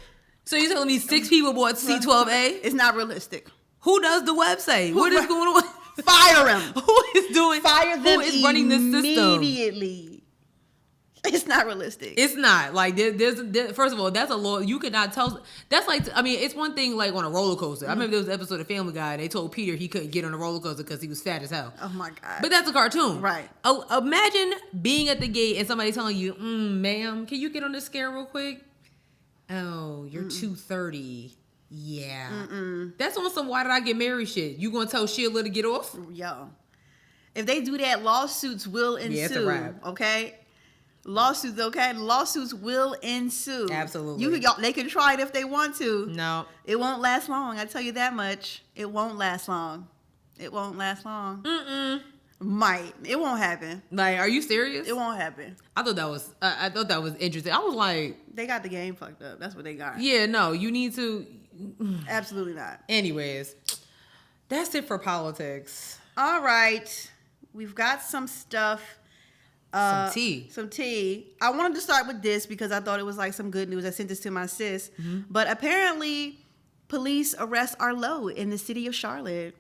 So you're telling me 6 people bought seat 12A? It's not realistic. Who does the website? What is going on? Fire them. Fire them. Who is running this system? Immediately. It's not realistic. It's not. Like, there's first of all, that's a law. You cannot tell. That's like, I mean, it's one thing like on a roller coaster. I remember there was an episode of Family Guy. They told Peter he couldn't get on a roller coaster because he was fat as hell. Oh my God. But that's a cartoon. Right. Imagine being at the gate and somebody telling you, ma'am, can you get on this scale real quick? Oh, you're 230. Yeah. That's on some why did I get married shit. You gonna tell Sheila to get off? Yo. If they do that, lawsuits will ensue. Yeah, it's a wrap. Okay? Lawsuits, okay? Lawsuits will ensue. Absolutely. They can try it if they want to. No. It won't last long. I tell you that much. It won't last long. It won't last long. Might. It won't happen. Like, are you serious? It won't happen. I thought that was interesting. I was like, they got the game fucked up. That's what they got. Yeah, no, you need to. Absolutely not. Anyways, that's it for all right. We've got some stuff. Some tea. Some tea. I wanted to start with this because I thought it was like some good news. I sent this to my sis. But apparently, police arrests are low in the city of Charlotte.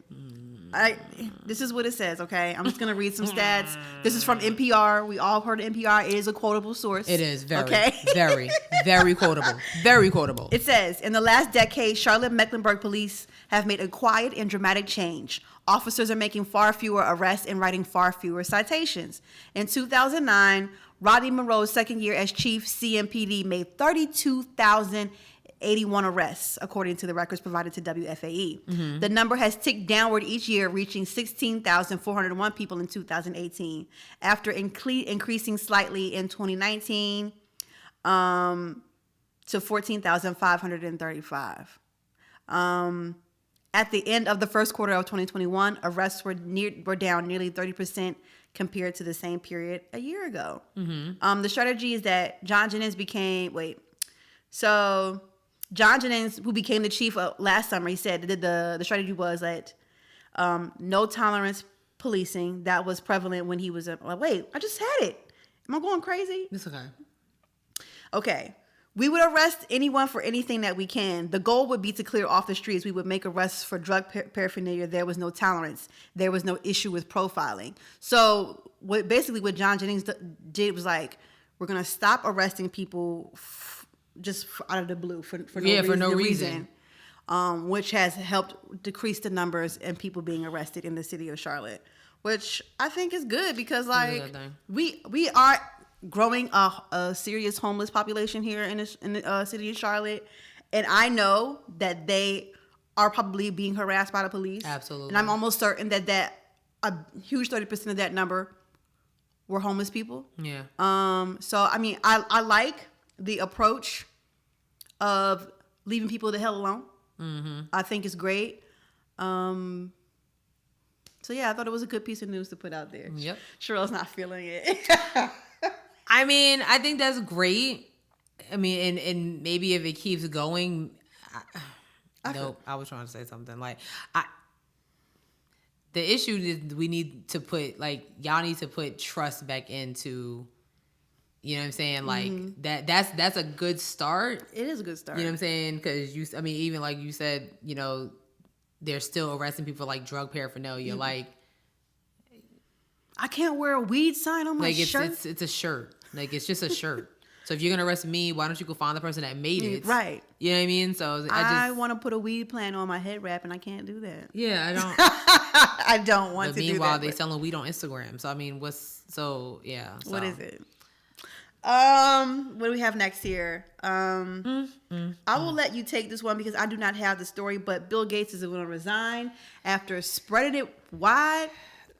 This is what it says, okay? I'm just going to read some stats. This is from NPR. We all heard of NPR. It is a quotable source. It is very, okay? very, very quotable. Very quotable. It says, in the last decade, Charlotte-Mecklenburg police have made a quiet and dramatic change. Officers are making far fewer arrests and writing far fewer citations. In 2009, Rodney Monroe's second year as chief, CMPD made 32,081 arrests, according to the records provided to WFAE. The number has ticked downward each year, reaching 16,401 people in 2018, after increasing slightly in 2019 to 14,535. At the end of the first quarter of 2021, arrests were down nearly 30% compared to the same period a year ago. The strategy is that John Jennings, who became the chief last summer, he said that the strategy was that no tolerance policing that was prevalent when he was wait, I just had it. Am I going crazy? It's okay. Okay. We would arrest anyone for anything that we can. The goal would be to clear off the streets. We would make arrests for drug paraphernalia. There was no tolerance. There was no issue with profiling. So what John Jennings did was like, we're going to stop arresting people just out of the blue for no reason. Which has helped decrease the numbers and people being arrested in the city of Charlotte, which I think is good because like we are growing a serious homeless population here in the city of Charlotte, and I know that they are probably being harassed by the police. Absolutely. And I'm almost certain that a huge 30% of that number were homeless people. Yeah. So I mean, I like the approach of leaving people the hell alone. I think it's great. So yeah, I thought it was a good piece of news to put out there. Yep. Sherelle's not feeling it. I mean, I think that's great. I mean, and maybe if it keeps going, Nope, I was trying to say something. Like, the issue is we need to put, like, y'all need to put trust back into, you know what I'm saying? Like, that's a good start. It is a good start. You know what I'm saying? Because even like you said, you know, they're still arresting people for, like, drug paraphernalia. Like, I can't wear a weed sign on my shirt. It's a shirt. Like, it's just a shirt. So if you're gonna arrest me, why don't you go find the person that made it? Right. You know what I mean? So I want to put a weed plant on my head wrap, and I can't do that. Yeah, I don't. I don't want to do that. Meanwhile, they selling weed on Instagram. So I mean, what is it? What do we have next here? I will let you take this one because I do not have the story. But Bill Gates is going to resign after spreading it wide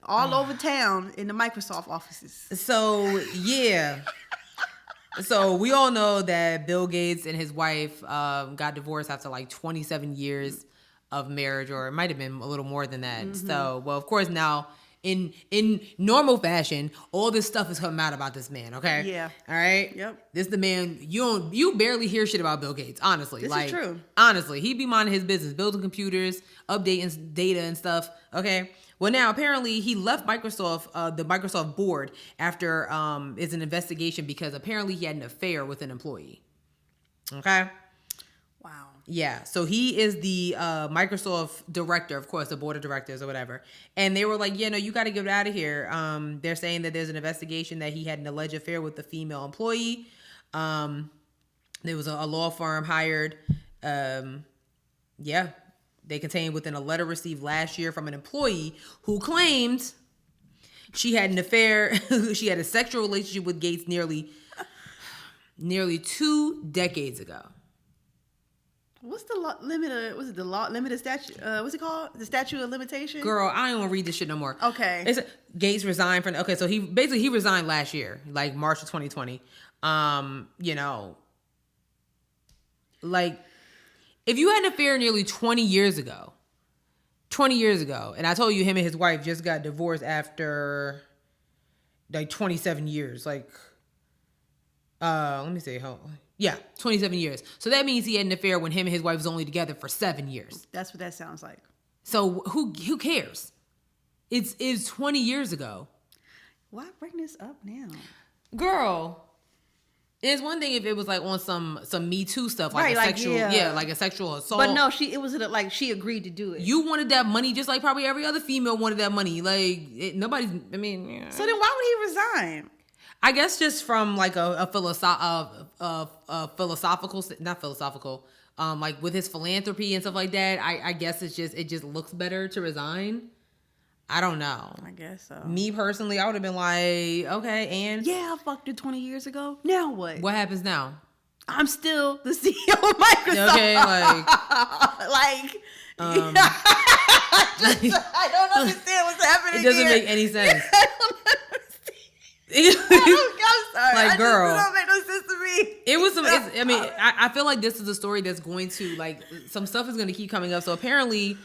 all over town in the Microsoft offices. So yeah. So we all know that Bill Gates and his wife got divorced after like 27 years of marriage, or it might have been a little more than that. So, well, of course, now in normal fashion, all this stuff is coming out about this man. Okay. Yeah. All right. Yep. This is the man. You barely hear shit about Bill Gates. Honestly, this is true. Honestly, he be minding his business, building computers, updating data and stuff. Okay. Well, now apparently he left Microsoft, the Microsoft board, after is an investigation because apparently he had an affair with an employee. Okay. Wow. Yeah. So he is the Microsoft director, of course, the board of directors or whatever. And they were like, yeah, no, you got to get out of here. They're saying that there's an investigation that he had an alleged affair with the female employee. There was a law firm hired. Yeah. They contained within a letter received last year from an employee who claimed she had an affair. She had a sexual relationship with Gates nearly 2 decades ago. What's the limited statute? What's it called? The statute of limitation? Girl, I don't want to read this shit no more. Okay. It's Gates resigned from. Okay, so he resigned last year, like March of 2020. You know, like, if you had an affair nearly 20 years ago, and I told you him and his wife just got divorced after like 27 years, like, let me see, 27 years. So that means he had an affair when him and his wife was only together for 7 years. That's what that sounds like. So who cares? It's 20 years ago. Why bring this up now? Girl. It's one thing if it was like on some Me Too stuff, like right, a sexual, like a sexual assault. But no, it was like she agreed to do it. You wanted that money just like probably every other female wanted that money. Like nobody's. I mean, yeah. So then why would he resign? I guess just from like a philosophical, not philosophical, like with his philanthropy and stuff like that. I guess it just looks better to resign. I don't know. I guess so. Me personally, I would have been like, okay, and yeah, I fucked her 20 years ago. Now what? What happens now? I'm still the CEO of Microsoft. Okay, like, I don't understand what's happening. It doesn't here. make any sense. I don't understand. I'm sorry. Like, girl, it don't make no sense to me. It was some. I feel like this is a story that's going to, like, some stuff is going to keep coming up. So apparently,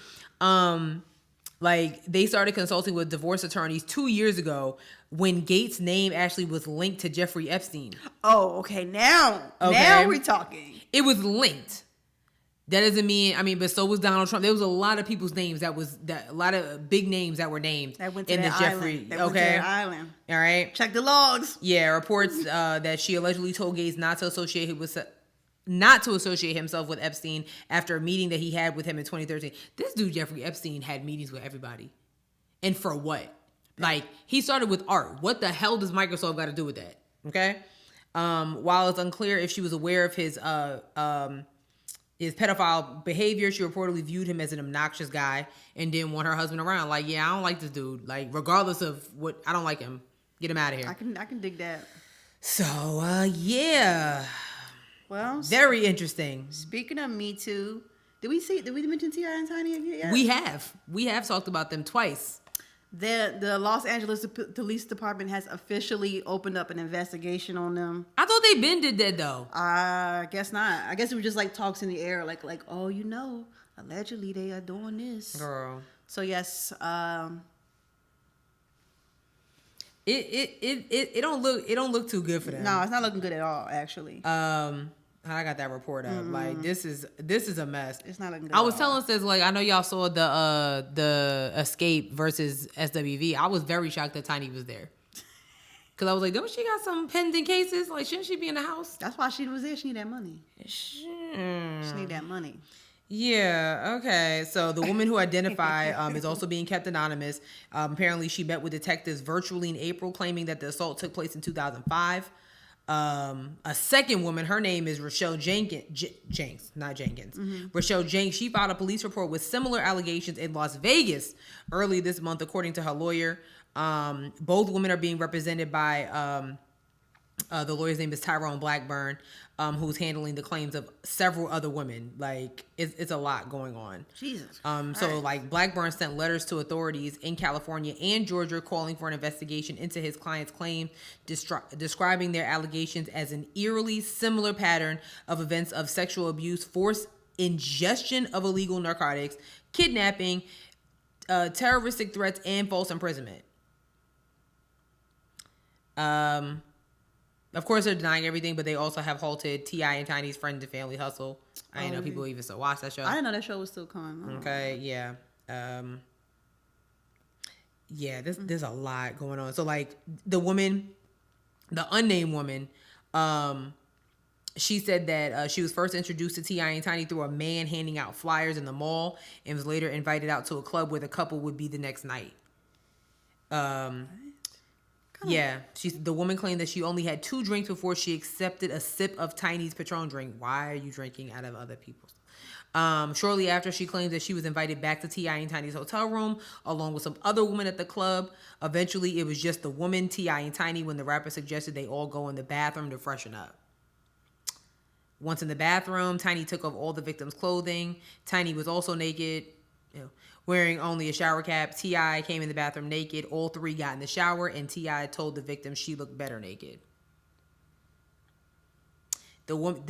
like, they started consulting with divorce attorneys 2 years ago when Gates' name actually was linked to Jeffrey Epstein. Oh, okay. Now we're talking. It was linked. That doesn't mean, but so was Donald Trump. There was a lot of people's names a lot of big names that were named in the Jeffrey. Went to that island. All right. Check the logs. Yeah, reports that she allegedly told Gates not to associate himself with Epstein after a meeting that he had with him in 2013. This dude, Jeffrey Epstein, had meetings with everybody. And for what? Like, he started with art. What the hell does Microsoft got to do with that? Okay? While it's unclear if she was aware of his pedophile behavior, she reportedly viewed him as an obnoxious guy and didn't want her husband around. Like, yeah, I don't like this dude. Like, regardless of what, I don't like him. Get him out of here. I can dig that. So, yeah. Well, very interesting. Speaking of Me Too, did we mention T.I. and Tiny yet? We have talked about them twice. The Los Angeles Police Department has officially opened up an investigation on them. I thought they been did that though. I guess not. I guess it was just like talks in the air, like oh, allegedly they are doing this. Girl. So yes, it don't look too good for them. No, it's not looking good at all, actually. I got that report up. Like this is a mess. It's not looking good. I was telling sis, like, I know y'all saw the Escape versus SWV. I was very shocked that Tiny was there. Cause I was like, don't she got some pending cases? Like, shouldn't she be in the house? That's why she was there. She need that money. She need that money. Yeah, okay. So the woman who identified is also being kept anonymous. Apparently, she met with detectives virtually in April, claiming that the assault took place in 2005. A second woman, her name is Rochelle Jenks, not Jenkins. Rochelle Jenks, she filed a police report with similar allegations in Las Vegas early this month, according to her lawyer. Both women are being represented by the lawyer's name is Tyrone Blackburn, who's handling the claims of several other women. Like, it's a lot going on. Jesus. So like Blackburn sent letters to authorities in California and Georgia calling for an investigation into his client's claim, describing their allegations as an eerily similar pattern of events of sexual abuse, forced ingestion of illegal narcotics, kidnapping, terroristic threats, and false imprisonment. Of course, they're denying everything, but they also have halted T.I. and Tiny's Friend and Family Hustle. I didn't know people even still watch that show. I didn't know that show was still coming. Okay, yeah. There's a lot going on. So, like, the unnamed woman, she said that she was first introduced to T.I. and Tiny through a man handing out flyers in the mall and was later invited out to a club where the couple would be the next night. Yeah, the woman claimed that she only had 2 drinks before she accepted a sip of Tiny's Patron drink. Why are you drinking out of other people's? Shortly after, she claimed that she was invited back to T.I. and Tiny's hotel room along with some other women at the club. Eventually, it was just the woman, T.I. and Tiny, when the rapper suggested they all go in the bathroom to freshen up. Once in the bathroom, Tiny took off all the victims' clothing. Tiny was also naked, wearing only a shower cap. T.I. came in the bathroom naked. All 3 got in the shower, and T.I. told the victim she looked better naked. The woman,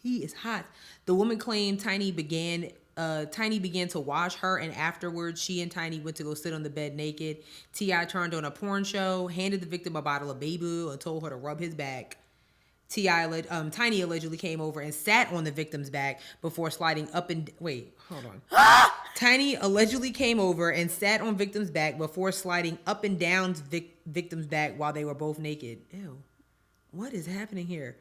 tea is hot. The woman claimed Tiny began to wash her, and afterwards, she and Tiny went to go sit on the bed naked. T.I. turned on a porn show, handed the victim a bottle of baby oil, and told her to rub his back. Tiny allegedly came over and sat on the victim's back before sliding up and... Wait, hold on. Tiny allegedly came over and sat on victim's back before sliding up and down victim's back while they were both naked. Ew. What is happening here?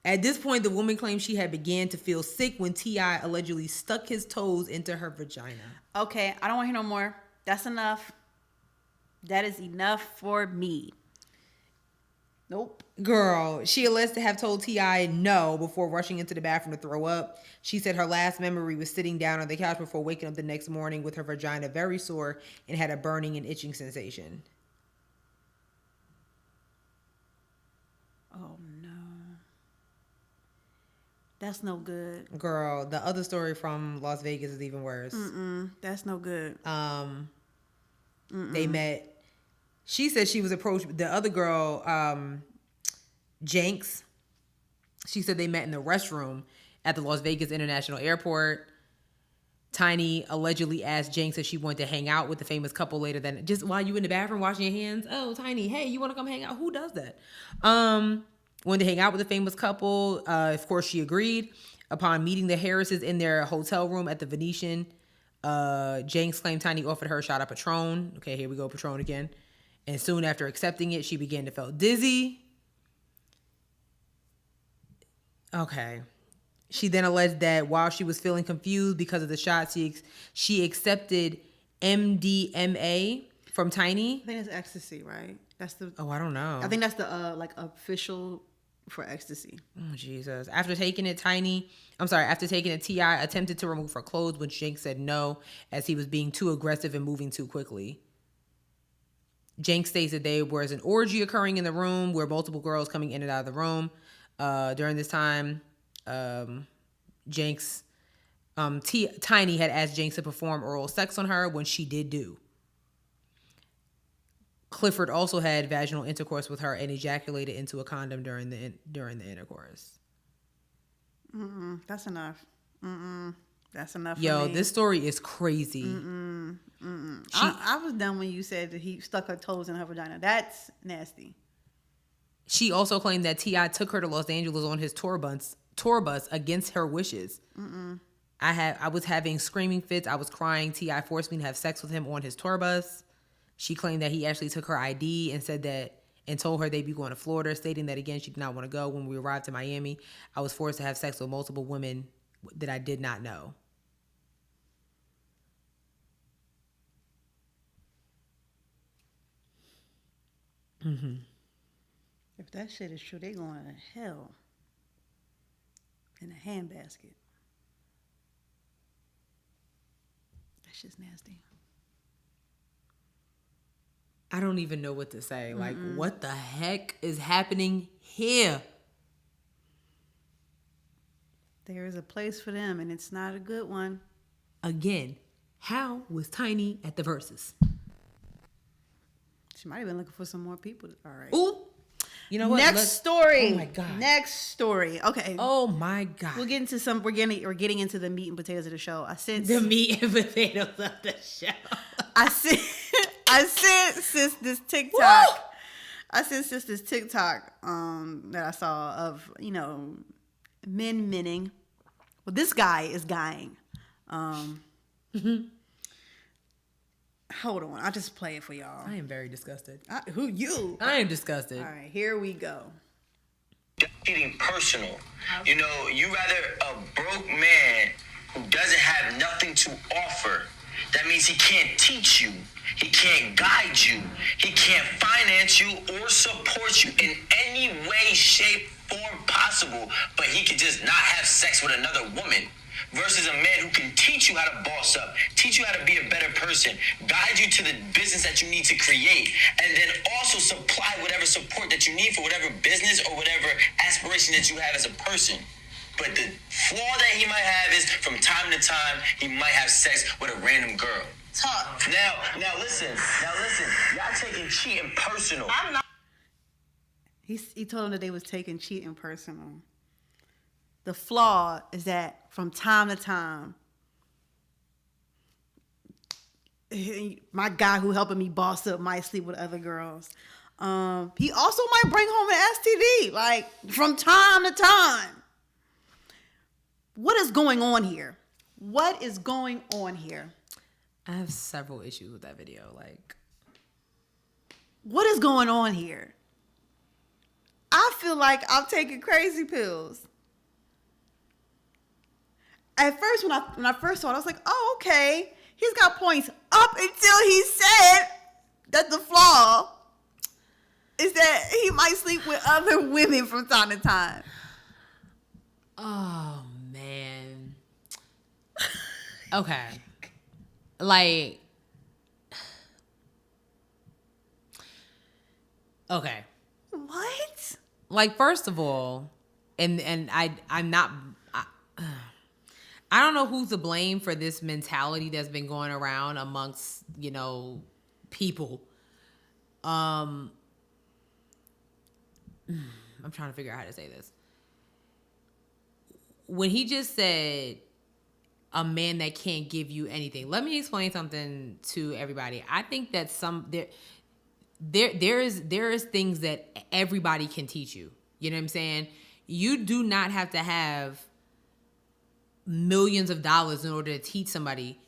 At this point, the woman claimed she had began to feel sick when T.I. allegedly stuck his toes into her vagina. Okay, I don't want to hear no more. That's enough. That is enough for me. Nope. Girl, she alleged to have told T.I. no before rushing into the bathroom to throw up. She said her last memory was sitting down on the couch before waking up the next morning with her vagina very sore and had a burning and itching sensation. Oh, no. That's no good. Girl, the other story from Las Vegas is even worse. That's no good. They met. She said she was approached. The other girl, Jenks, she said they met in the restroom at the Las Vegas International Airport. Tiny allegedly asked Jenks if she wanted to hang out with the famous couple later than just while you in the bathroom washing your hands. Oh, Tiny, hey, you want to come hang out? Who does that? Wanted to hang out with the famous couple. Of course, she agreed. Upon meeting the Harrises in their hotel room at the Venetian, Jenks claimed Tiny offered her a shot of Patron. Okay, here we go, Patron again. And soon after accepting it, she began to feel dizzy. Okay. She then alleged that while she was feeling confused because of the shot, she accepted MDMA from Tiny. I think it's ecstasy, right? That's the. Oh, I don't know. I think that's the official for ecstasy. Oh, Jesus. After taking it, T.I. attempted to remove her clothes, when Jenks said no, as he was being too aggressive and moving too quickly. Jenks states that there was an orgy occurring in the room where multiple girls coming in and out of the room. During this time, Tiny had asked Jenks to perform oral sex on her, when she did do. Clifford also had vaginal intercourse with her and ejaculated into a condom during the intercourse. That's enough. That's enough. Yo, for me. This story is crazy. I was done when you said that he stuck her toes in her vagina. That's nasty. She also claimed that T.I. took her to Los Angeles on his tour bus against her wishes. I was having screaming fits. I was crying. T.I. forced me to have sex with him on his tour bus. She claimed that he actually took her ID and said that and told her they'd be going to Florida, stating that again she did not want to go. When we arrived in Miami, I was forced to have sex with multiple women that I did not know. If that shit is true, they going to hell in a handbasket. That shit's nasty. I don't even know what to say. Like, what the heck is happening here? There is a place for them, and it's not a good one. Again, how was Tiny at the Versus? She might have been looking for some more people. All right. Ooh. You know what? Next story. Oh my God. Next story. Okay. Oh my God. We'll get into some. We're getting into the meat and potatoes of the show. The meat and potatoes of the show. I sent sis this TikTok. Woo! I sent sis this TikTok that I saw of men minning. Well, this guy is guying. Hold on, I'll just play it for y'all. I am very disgusted. Who you? I am disgusted. All right, here we go. Cheating personal. You know, you rather a broke man who doesn't have nothing to offer. That means he can't teach you. He can't guide you. He can't finance you or support you in any way, shape, form possible. But he could just not have sex with another woman. Versus a man who can teach you how to boss up, teach you how to be a better person, guide you to the business that you need to create, and then also supply whatever support that you need for whatever business or whatever aspiration that you have as a person. But the flaw that he might have is from time to time, he might have sex with a random girl. Talk. Now listen. Y'all taking cheating personal. I'm not. He told him that they was taking cheating personal. The flaw is that from time to time, my guy who helping me boss up might sleep with other girls. He also might bring home an STD, like from time to time. What is going on here? What is going on here? I have several issues with that video. Like, what is going on here? I feel like I'm taking crazy pills. At first, when I first saw it, I was like, oh, okay. He's got points up until he said that the flaw is that he might sleep with other women from time to time. oh, man. Okay. Like, okay. What? Like, first of all, and I'm not... I don't know who's to blame for this mentality that's been going around amongst, people. I'm trying to figure out how to say this. When he just said a man that can't give you anything, let me explain something to everybody. I think that there is things that everybody can teach you. You know what I'm saying? You do not have to have millions of dollars in order to teach somebody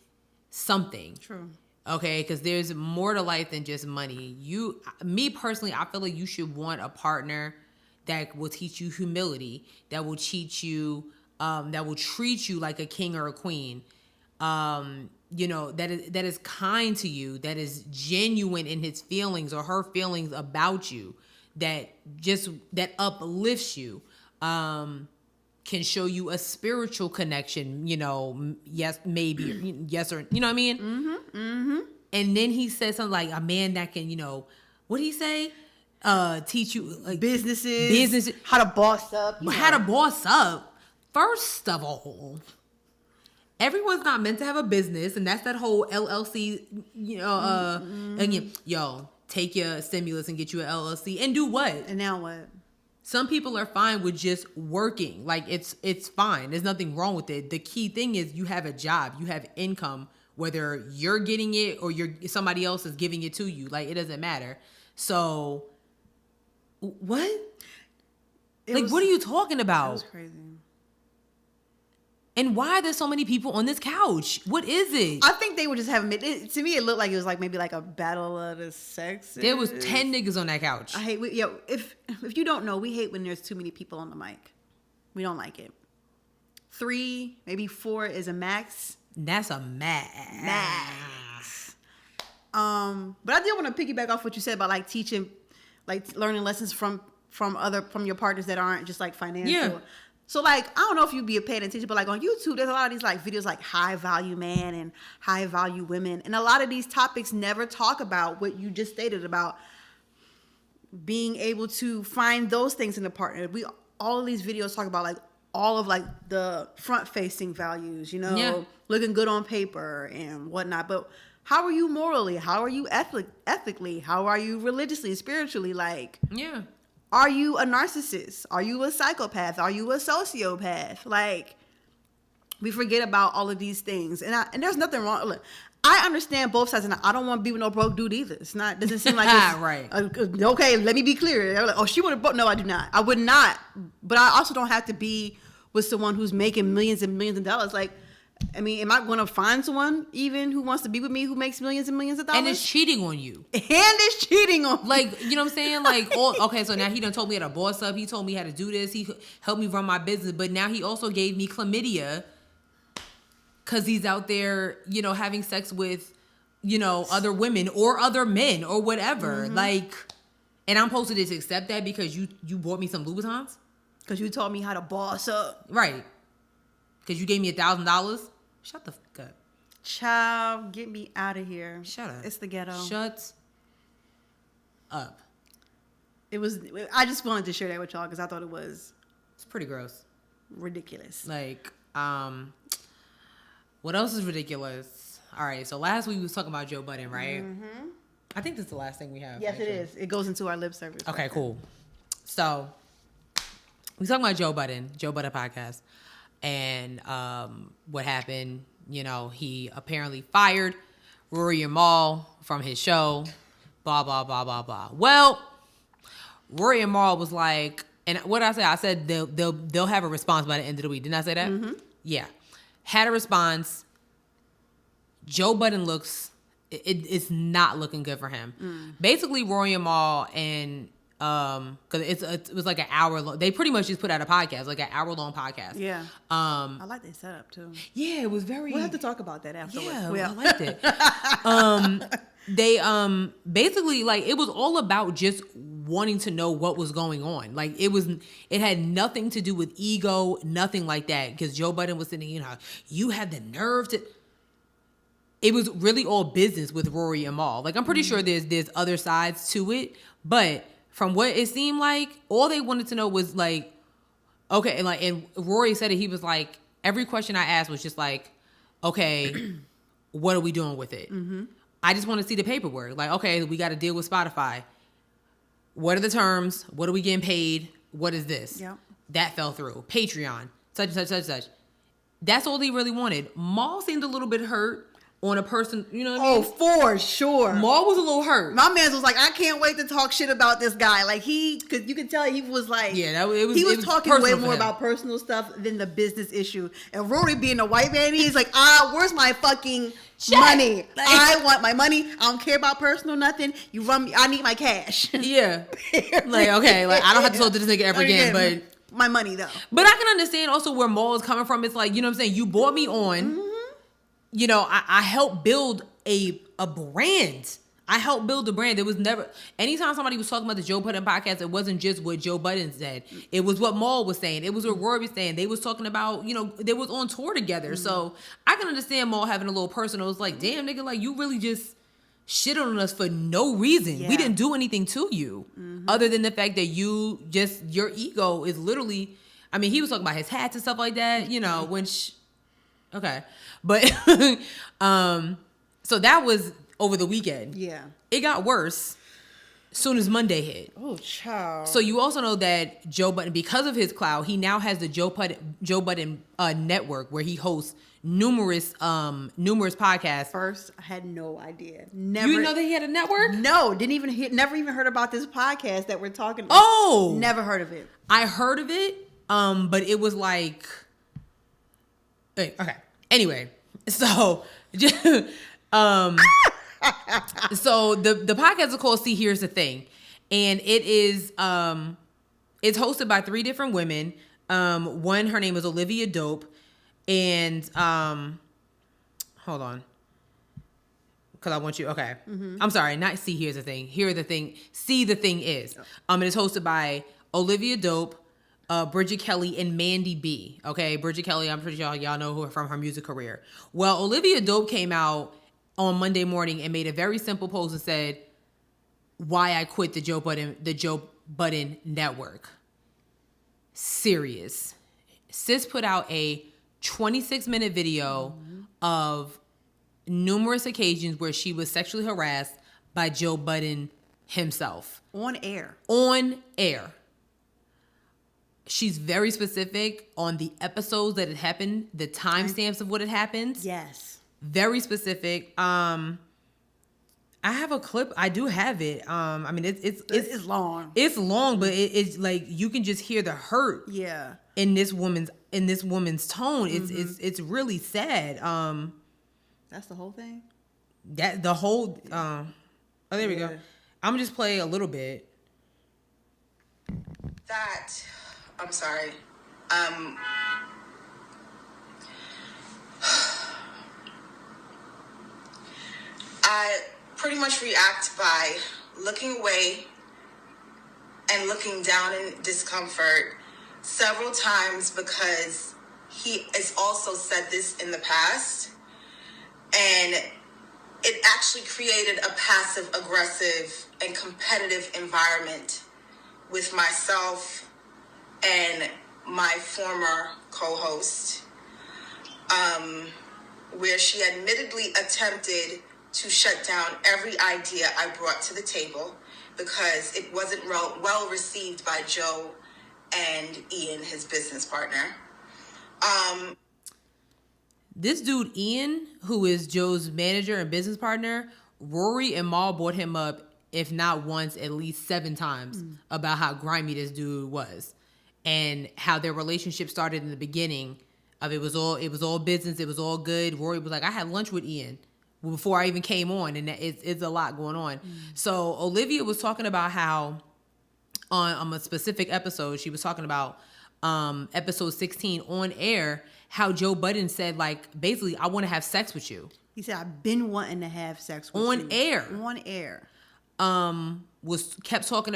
something. True. Okay, because there's more to life than just money. Me personally, I feel like you should want a partner that will teach you humility, that will teach you, that will treat you like a king or a queen. That is kind to you, that is genuine in his feelings or her feelings about you, that uplifts you. Can show you a spiritual connection, yes, maybe, yes, or, you know what I mean? Mm-hmm, mm-hmm. And then he said something like a man that can, what did he say? Teach you like businesses, how to boss up. How to boss up. First of all, everyone's not meant to have a business, and that's that whole LLC, again, take your stimulus and get you an LLC and do what? And now what? Some people are fine with just working. Like, it's fine. There's nothing wrong with it. The key thing is you have a job. You have income, whether you're getting it or somebody else is giving it to you. Like, it doesn't matter. So What? What are you talking about? That was crazy. And why are there so many people on this couch? What is it? I think they were just having it. To me, it looked like it was like maybe like a battle of the sexes. There was 10 niggas on that couch. I hate. If you don't know, we hate when there's too many people on the mic. We don't like it. 3, maybe 4 is a max. That's a max. But I did want to piggyback off what you said about like teaching, like learning lessons from your partners that aren't just like financial. Yeah. So like, I don't know if you'd be a paid attention, but like on YouTube, there's a lot of these like videos like high value man and high value women. And a lot of these topics never talk about what you just stated about being able to find those things in a partner. All of these videos talk about like all of like the front facing values, looking good on paper and whatnot. But how are you morally? How are you ethically? How are you religiously, spiritually? Like, yeah. Are you a narcissist? Are you a psychopath? Are you a sociopath? Like, we forget about all of these things. And there's nothing wrong. Look, I understand both sides, and I don't want to be with no broke dude either. Doesn't seem like it's right. Okay, let me be clear. They're like, oh, she would have. No, I do not. I would not. But I also don't have to be with someone who's making millions and millions of dollars. Like, I mean, am I going to find someone even who wants to be with me who makes millions and millions of dollars? And is cheating on you. Like, you know what I'm saying? Like, okay, so now he done told me how to boss up. He told me how to do this. He helped me run my business. But now he also gave me chlamydia because he's out there, having sex with, other women or other men or whatever. Mm-hmm. Like, and I'm supposed to just accept that because you bought me some Louboutins? Because you taught me how to boss up. Right. Because you gave me $1,000? Shut the fuck up. Child, get me out of here. Shut up. It's the ghetto. Shut up. I just wanted to share that with y'all because I thought it's pretty gross. Ridiculous. Like, what else is ridiculous? All right, so last week we was talking about Joe Budden, right? Mm-hmm. I think this is the last thing we have. Yes, it is. It goes into our lip service. Okay, cool. So, we talking about Joe Budden podcast. And what happened, he apparently fired Rory and Mal from his show, blah, blah, blah, blah, blah. Well, Rory and Mal was like, and what did I say? I said they'll have a response by the end of the week. Didn't I say that? Mm-hmm. Yeah. Had a response. Joe Budden it's not looking good for him. Basically, Rory and Mal and because it was like an hour long. They pretty much just put out a podcast, like an hour-long podcast. Yeah. I like their setup too. Yeah, it was very. We'll have to talk about that afterwards. Yeah, I liked it. They basically like it was all about just wanting to know what was going on. Like it had nothing to do with ego, nothing like that. Because Joe Budden was saying, you had the nerve to. It was really all business with Rory and Mal. Like I'm pretty sure there's other sides to it, but. From what it seemed like, all they wanted to know was like, okay, and Rory said it. He was like, every question I asked was just like, okay, what are we doing with it? Mm-hmm. I just want to see the paperwork. Like, okay, we got to deal with Spotify. What are the terms? What are we getting paid? What is this? Yep. That fell through. Patreon, such and such, such and such. That's all they really wanted. Mal seemed a little bit hurt. On a person, you know what I mean? Oh, for sure. Mal was a little hurt. My man was like, I can't wait to talk shit about this guy. Like because you could tell he was like, yeah, he was talking way more about personal stuff than the business issue. And Rory being a white man, he's like, where's my fucking money? Like, I want my money. I don't care about personal nothing. You run me. I need my cash. Yeah. Like, okay, like I don't have to talk to this nigga ever again, but my money though. But I can understand also where Mal is coming from. It's like, you know what I'm saying? You brought me on. Mm-hmm. I helped build a brand. I helped build a brand. There was never, anytime somebody was talking about the Joe Budden podcast, it wasn't just what Joe Budden said. It was what Mal was saying. It was what Rory was saying. They was talking about, they was on tour together. Mm-hmm. So I can understand Mal having a little personal. It's like, damn, nigga, like you really just shit on us for no reason. Yeah. We didn't do anything to you other than the fact that your ego is literally, I mean, he was talking about his hats and stuff like that, okay. But, so that was over the weekend. Yeah. It got worse. soon as Monday hit. Oh, child. So you also know that Joe Budden, because of his clout, he now has the Joe Budden network where he hosts numerous podcasts. First, I had no idea. You didn't know that he had a network? No, never even heard about this podcast that we're talking about. Oh, never heard of it. I heard of it, but it was like, okay. Anyway, so so the podcast is called See Here's the Thing, and it is it's hosted by 3 different women. One, her name is Olivia Dope, and hold on, because I want you. Okay, I'm sorry, not See Here's the Thing. Hear the Thing. See the Thing is. And it's hosted by Olivia Dope, Bridget Kelly, and Mandy B. Okay, Bridget Kelly, I'm pretty sure y'all know her from her music career. Well, Olivia Dope came out on Monday morning and made a very simple post and said why I quit the Joe Budden network. Serious. Sis put out a 26-minute video of numerous occasions where she was sexually harassed by Joe Budden himself. On air. On air. She's very specific on the episodes that it happened, the timestamps of what it happened. Yes. Very specific. I have a clip. I do have it. I mean, it's long. It's long, but it's like you can just hear the hurt. Yeah. In this woman's tone. It's really sad. That's the whole thing. That the whole. Oh, there we go. I'm gonna just play a little bit. I'm sorry. I pretty much react by looking away and looking down in discomfort several times because he has also said this in the past, and it actually created a passive aggressive and competitive environment with myself and my former co-host, where she admittedly attempted to shut down every idea I brought to the table because it wasn't well received by Joe and Ian, his business partner. This dude, Ian, who is Joe's manager and business partner, Rory and Mal brought him up, if not once, at least 7 times about how grimy this dude was and how their relationship started in the beginning of it was all business. It was all good. Rory was like, I had lunch with Ian before I even came on, and it's a lot going on. So Olivia was talking about how on a specific episode, she was talking about episode 16 on air, how Joe Budden said, like, basically, I want to have sex with you. He said, I've been wanting to have sex with you. On air. On air. Kept pressing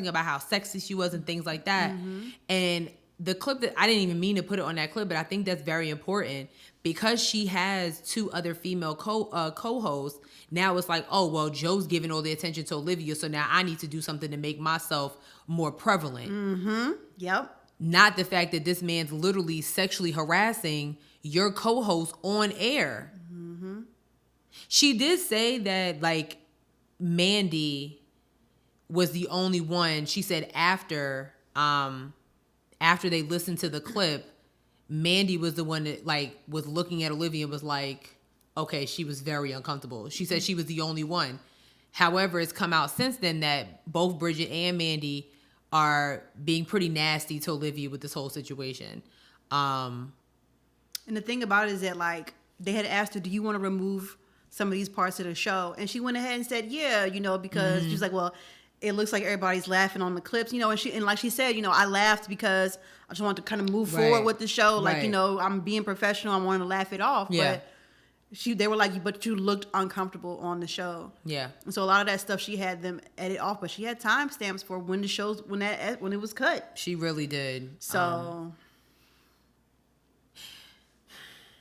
about how sexy she was and things like that. And the clip that I didn't even mean to put it on that clip, but I think that's very important because she has 2 other female co-hosts. Now it's like, oh, well, Joe's giving all the attention to Olivia, so now I need to do something to make myself more prevalent. Yep. Not the fact that this man's literally sexually harassing your co-host on air. She did say that, like, Mandy was the only one. She said after they listened to the clip, Mandy was the one that, like, was looking at Olivia and was like, okay, she was very uncomfortable. She said she was the only one. However, it's come out since then that both Bridget and Mandy are being pretty nasty to Olivia with this whole situation. And the thing about it is that, like, they had asked her, do you want to remove some of these parts of the show? And she went ahead and said, yeah, because she's like, well, it looks like everybody's laughing on the clips, and like she said, I laughed because I just wanted to kind of move forward with the show. Like, I'm being professional. I wanted to laugh it off. Yeah. But they were like, but you looked uncomfortable on the show. Yeah. And so a lot of that stuff she had them edit off, but she had timestamps for when it was cut. She really did. So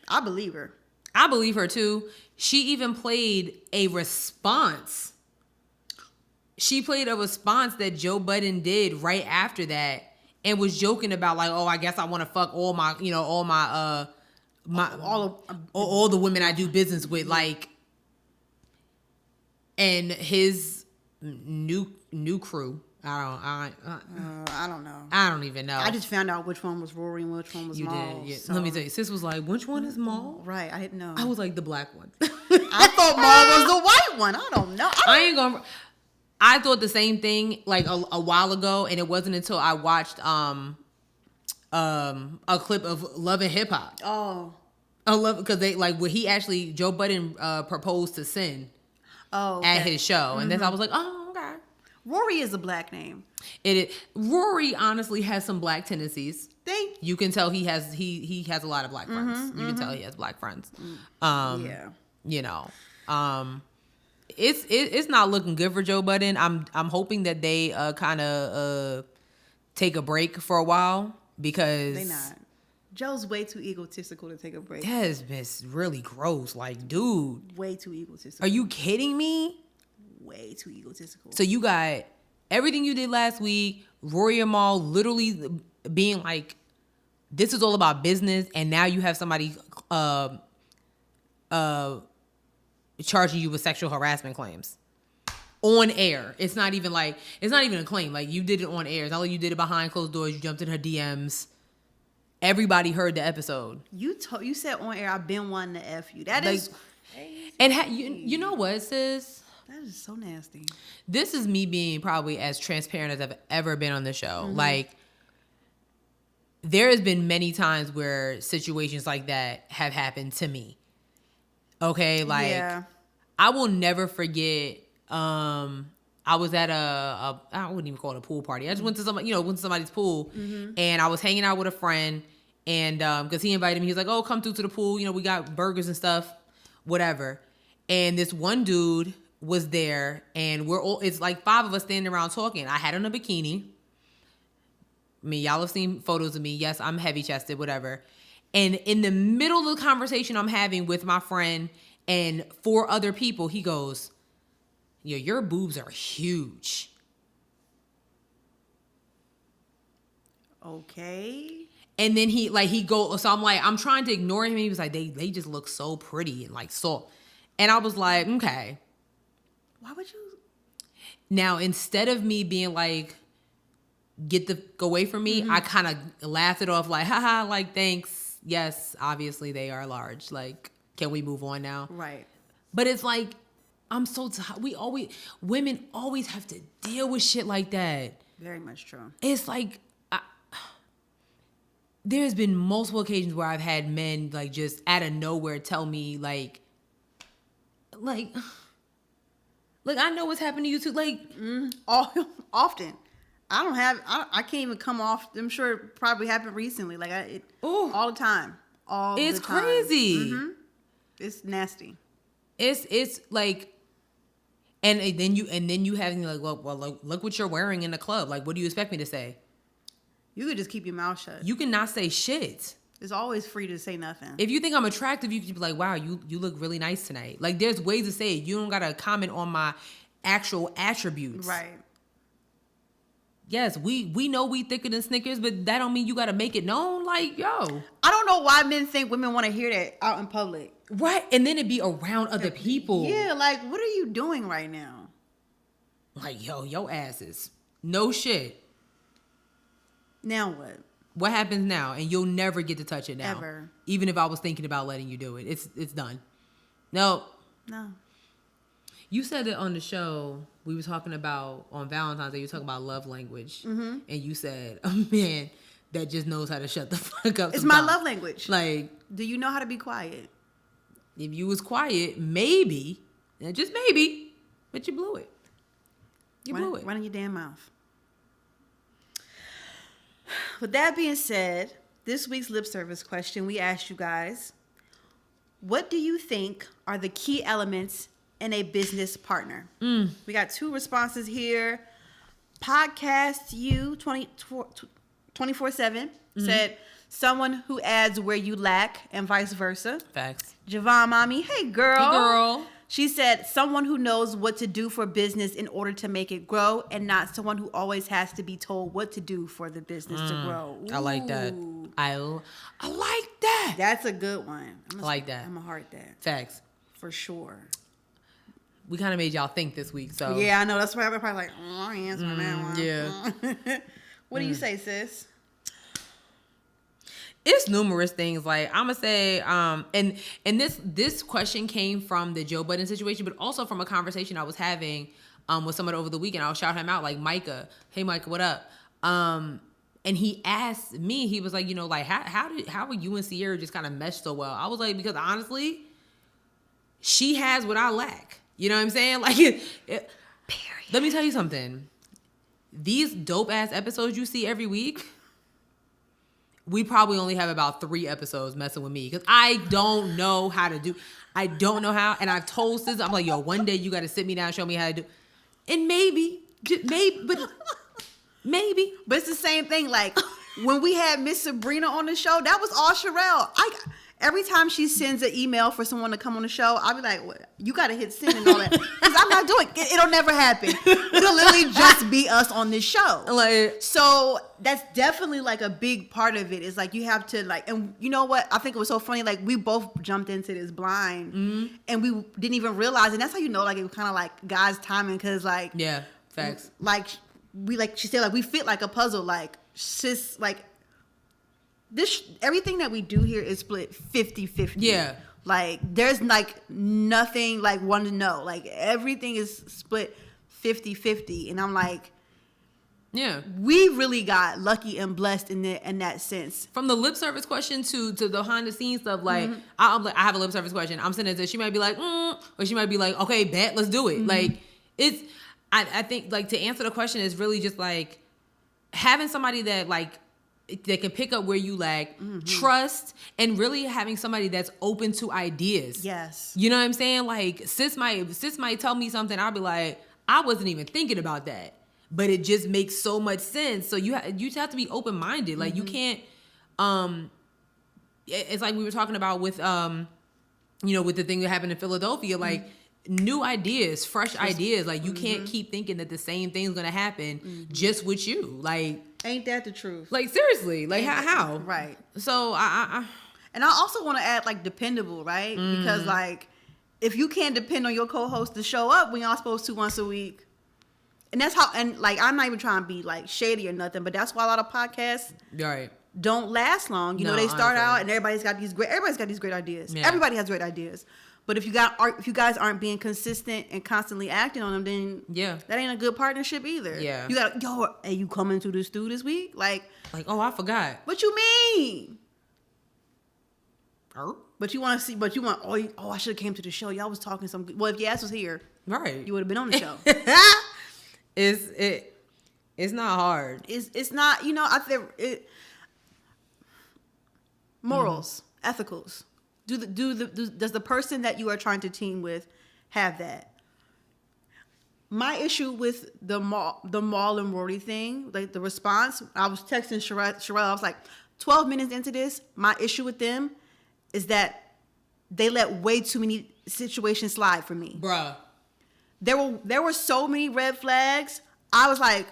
I believe her. I believe her too. She even played a response. She played a response that Joe Budden did right after that and was joking about, like, oh, I guess I want to fuck all the women I do business with, like, and his new crew. I don't know. I don't even know. I just found out which one was Rory and which one was Maul. Did, yeah. So. Let me tell you, sis was like, which one is Maul? Right, I didn't know. I was like, the black one. I thought Maul was the white one. I don't know. I thought the same thing like a while ago, and it wasn't until I watched a clip of Love and Hip Hop. Oh. I love because they like where he actually Joe Budden proposed to Sin. Oh. Okay. At his show, and then I was like, oh, okay. Rory is a black name. It is. Rory honestly has some black tendencies. You can tell he has a lot of black friends. You can tell he has black friends. Yeah. You know. It's not looking good for Joe Budden. I'm hoping that they kind of take a break for a while because they not. Joe's way too egotistical to take a break. That has been really gross. Like, dude. Way too egotistical. Are you kidding me? Way too egotistical. So you got everything you did last week, Rory and Maul literally being like, this is all about business, and now you have somebody charging you with sexual harassment claims. On air. It's not even a claim. Like, you did it on air. It's not like you did it behind closed doors. You jumped in her DMs. Everybody heard the episode. You said on air, I've been wanting to F you. That is crazy. And you know what, sis? That is so nasty. This is me being probably as transparent as I've ever been on the show. Mm-hmm. Like, there has been many times where situations like that have happened to me. Okay? Like, yeah. I will never forget, I was at I wouldn't even call it a pool party. I just went to somebody's pool, and I was hanging out with a friend, and because he invited me, he was like, "Oh, come through to the pool. You know, we got burgers and stuff, whatever." And this one dude was there, and it's like 5 of us standing around talking. I had on a bikini. I mean, y'all have seen photos of me. Yes, I'm heavy chested, whatever. And in the middle of the conversation I'm having with my friend and 4 other people, he goes, "Yo, your boobs are huge." Okay. And then so I'm like, I'm trying to ignore him. And he was like, they just look so pretty and like so. And I was like, okay. Why would you? Now, instead of me being like, go away from me, I kind of laughed it off like, haha, like, thanks. Yes, obviously they are large. Like, can we move on now? Right. But it's like, I'm so tired. Women always have to deal with shit like that. Very much true. It's like, there's been multiple occasions where I've had men like just out of nowhere tell me like I know what's happened to you too. Like, often. I can't even come off. I'm sure it probably happened recently. Like all the time. It's crazy. Mm-hmm. It's nasty. It's like, and then you have me like, well, look what you're wearing in the club. Like, what do you expect me to say? You could just keep your mouth shut. You cannot say shit. It's always free to say nothing. If you think I'm attractive, you can be like, wow, you look really nice tonight. Like, there's ways to say it. You don't got to comment on my actual attributes. Right. Yes, we know we thicker than Snickers, but that don't mean you got to make it known. Like, yo. I don't know why men think women want to hear that out in public. Right. And then it be around other people. Yeah, like, what are you doing right now? Like, yo, your ass is no shit. Now what? What happens now? And you'll never get to touch it now. Ever. Even if I was thinking about letting you do it. It's done. No. You said that on the show, we were talking about, on Valentine's Day, you were talking about love language. Mm-hmm. And you said, a man that just knows how to shut the fuck up. It's my love language. Like, do you know how to be quiet? If you was quiet, maybe, and just maybe, but you blew it. You blew it. Running your damn mouth. With that being said, this week's lip service question, we asked you guys, what do you think are the key elements in a business partner? We got 2 responses here. Podcast You 24/7 said someone who adds where you lack and vice versa. Facts. Javon Mommy, hey girl. Hey girl. She said someone who knows what to do for business in order to make it grow and not someone who always has to be told what to do for the business to grow. Ooh. I like that. I like that. That's a good one. I like that. I'm going to heart that. Facts. For sure. we kind of made y'all think this week. So yeah, I know. That's why I'm probably like, I ain't answering that one. Yeah. What do you say, sis? It's numerous things. Like I'm gonna say, and this question came from the Joe Budden situation, but also from a conversation I was having with someone over the weekend. I'll shout him out, like Micah. Hey Micah, what up? And he asked me, he was like, you know, like how would you and Sierra just kind of mesh so well? I was like, because honestly, she has what I lack. You know what I'm saying? Like, let me tell you something. These dope ass episodes you see every week, we probably only have about 3 episodes messing with me because I don't know how to do. I don't know how, and I've told sis, I'm like, yo, one day you got to sit me down and show me how to do. And maybe, but it's the same thing. Like when we had Miss Sabrina on the show, that was all Sherelle. Every time she sends an email for someone to come on the show, I'll be like, well, you got to hit send and all that. Because I'm not doing it. It'll never happen. It'll literally just be us on this show. Like, so that's definitely like a big part of it. Is like you have to like, and you know what? I think it was so funny. Like we both jumped into this blind and we didn't even realize. And that's how you know like it was kind of like God's timing. Because like, yeah, facts. Like she said, like we fit like a puzzle. Like sis, like, this everything that we do here is split 50-50. Yeah. Like there's like nothing like 1 to know. Like everything is split 50-50. And I'm like, yeah, we really got lucky and blessed in that sense. From the lip service question to the behind the scenes stuff, like I'm like, I have a lip service question. I'm sending it to, she might be like, or she might be like, okay, bet, let's do it. Like it's, I think like to answer the question is really just like having somebody that like, that can pick up where you lack, trust, and really having somebody that's open to ideas. Yes. You know what I'm saying? Like sis might tell me something, I'll be like, I wasn't even thinking about that, but it just makes so much sense. So you have to be open minded. Like you can't. It's like we were talking about with you know, with the thing that happened in Philadelphia, like. New ideas, fresh ideas. Like you can't keep thinking that the same thing's gonna happen just with you. Like, ain't that the truth? Like seriously, like how? Right. So I and I also want to add like dependable, right? Because like if you can't depend on your co-host to show up when y'all supposed to once a week, and that's how. And like I'm not even trying to be like shady or nothing, but that's why a lot of podcasts don't last long. You know, they start out and everybody's got these great ideas. Yeah. Everybody has great ideas. But if you guys aren't being consistent and constantly acting on them, then that ain't a good partnership either. Yeah, you got hey, you coming to the stew this week? Like oh, I forgot. What you mean? But you want to see? But you want I should have came to the show. Y'all was talking some. Well, if your ass was here, right, you would have been on the show. It's not hard. It's not. You know, I think morals, ethicals. Does the person that you are trying to team with have that? My issue with the Maul and Rory thing, like the response, I was texting Sherelle. I was like, 12 minutes into this, my issue with them is that they let way too many situations slide for me. Bruh. There were so many red flags. I was like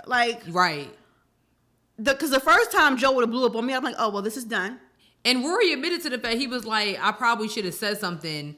right. Because the first time Joe would have blew up on me, I'm like, oh well, this is done. And Rory admitted to the fact, he was like, I probably should have said something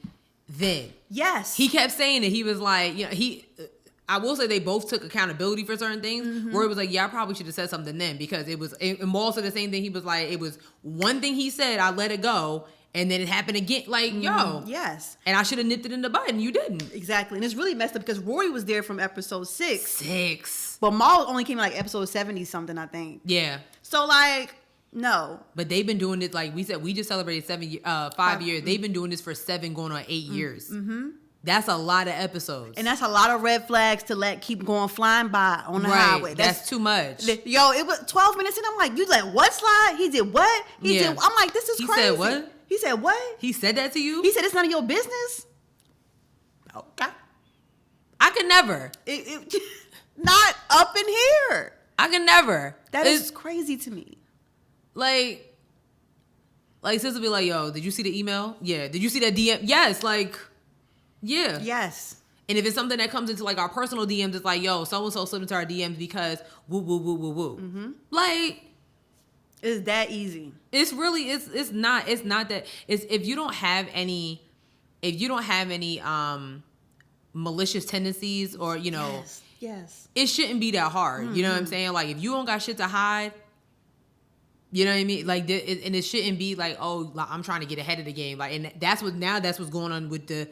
then. Yes. He kept saying it. He was like, you know, I will say they both took accountability for certain things. Rory was like, yeah, I probably should have said something then because it was, and Maul said the same thing. He was like, it was one thing he said, I let it go. And then it happened again. Like, yo. Yes. And I should have nipped it in the bud and you didn't. Exactly. And it's really messed up because Rory was there from episode 6. 6. But Maul only came in like episode 70 something, I think. Yeah. So like, no. But they've been doing it, like we said, we just celebrated 5 years. They've been doing this for 7 going on 8 years. That's a lot of episodes. And that's a lot of red flags to let keep going flying by on the highway. That's too much. Yo, it was 12 minutes and I'm like, you let what slide? He did what? He did. I'm like, this is crazy. He said what? He said what? He said that to you? He said it's none of your business. Okay. I could never. Not up in here. I could never. That is crazy to me. Like sis will be like, yo, did you see the email? Yeah. Did you see that DM? Yes. Like, yeah. Yes. And if it's something that comes into like our personal DMs, it's like, yo, so-and-so slipped into our DMs because woo, woo, woo, woo, woo. Like, it's that easy. It's really, it's not that, it's if you don't have any malicious tendencies or, you know, yes. It shouldn't be that hard. You know what I'm saying? Like, if you don't got shit to hide, you know what I mean? Like, and it shouldn't be like, oh, like, I'm trying to get ahead of the game. Like, and that's what's going on with the,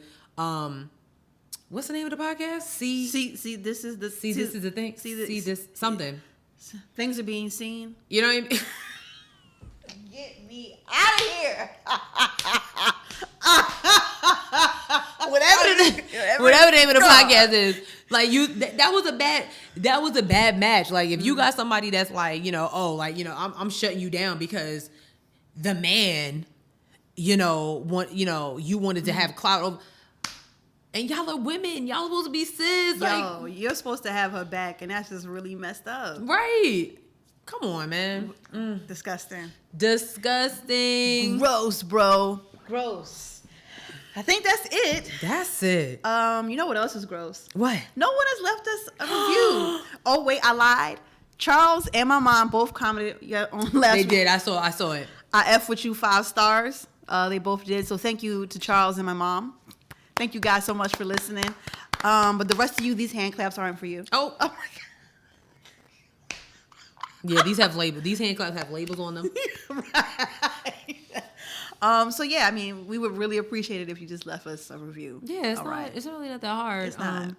what's the name of the podcast? This is the thing. See this something. Things are being seen. You know what I mean? Get me out of here. Whatever the name of the podcast is, like that was a bad match. Like if you got somebody that's like, you know, oh, like, you know, I'm shutting you down because the man, you know, you wanted to have clout over, and y'all are women, y'all supposed to be sis. Yo, you're supposed to have her back, and that's just really messed up. Right. Come on, man. Disgusting. Gross, bro. Gross. I think that's it. That's it. You know what else is gross? What? No one has left us a review. Oh wait, I lied. Charles and my mom both commented on last week. They did. I saw it. I F with you 5 stars. They both did. So thank you to Charles and my mom. Thank you guys so much for listening. But the rest of you, these hand claps aren't for you. Oh my God. Yeah, these have labels. These hand claps have labels on them. Right. So yeah, I mean, we would really appreciate it if you just left us a review. Yeah, it's really not that hard. It's not.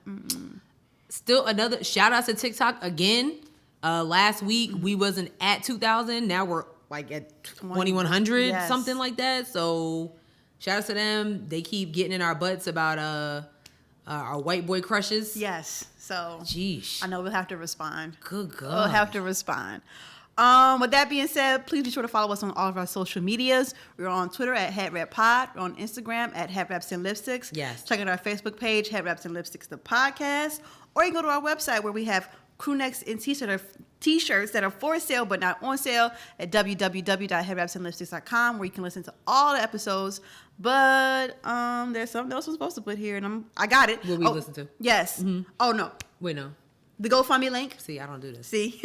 Still another shout out to TikTok again. Last week we wasn't at 2,000. Now we're like at 2,100, yes. Something like that. So shout out to them. They keep getting in our butts about our white boy crushes. Yes. So jeez, I know we'll have to respond. Good God. We'll have to respond. With that being said, please be sure to follow us on all of our social medias. We're on Twitter at HeadWrapPod. We're on Instagram at Headwraps and Lipsticks. Yes. Check out our Facebook page, Headwraps and Lipsticks, the podcast. Or you can go to our website where we have crew necks and t-shirts that are for sale but not on sale at www.headwrapsandlipsticks.com, where you can listen to all the episodes. But there's something else I'm supposed to put here, and I got it. What we listen to? Yes. Mm-hmm. Oh, no. Wait, no. The GoFundMe link. See, I don't do this. See?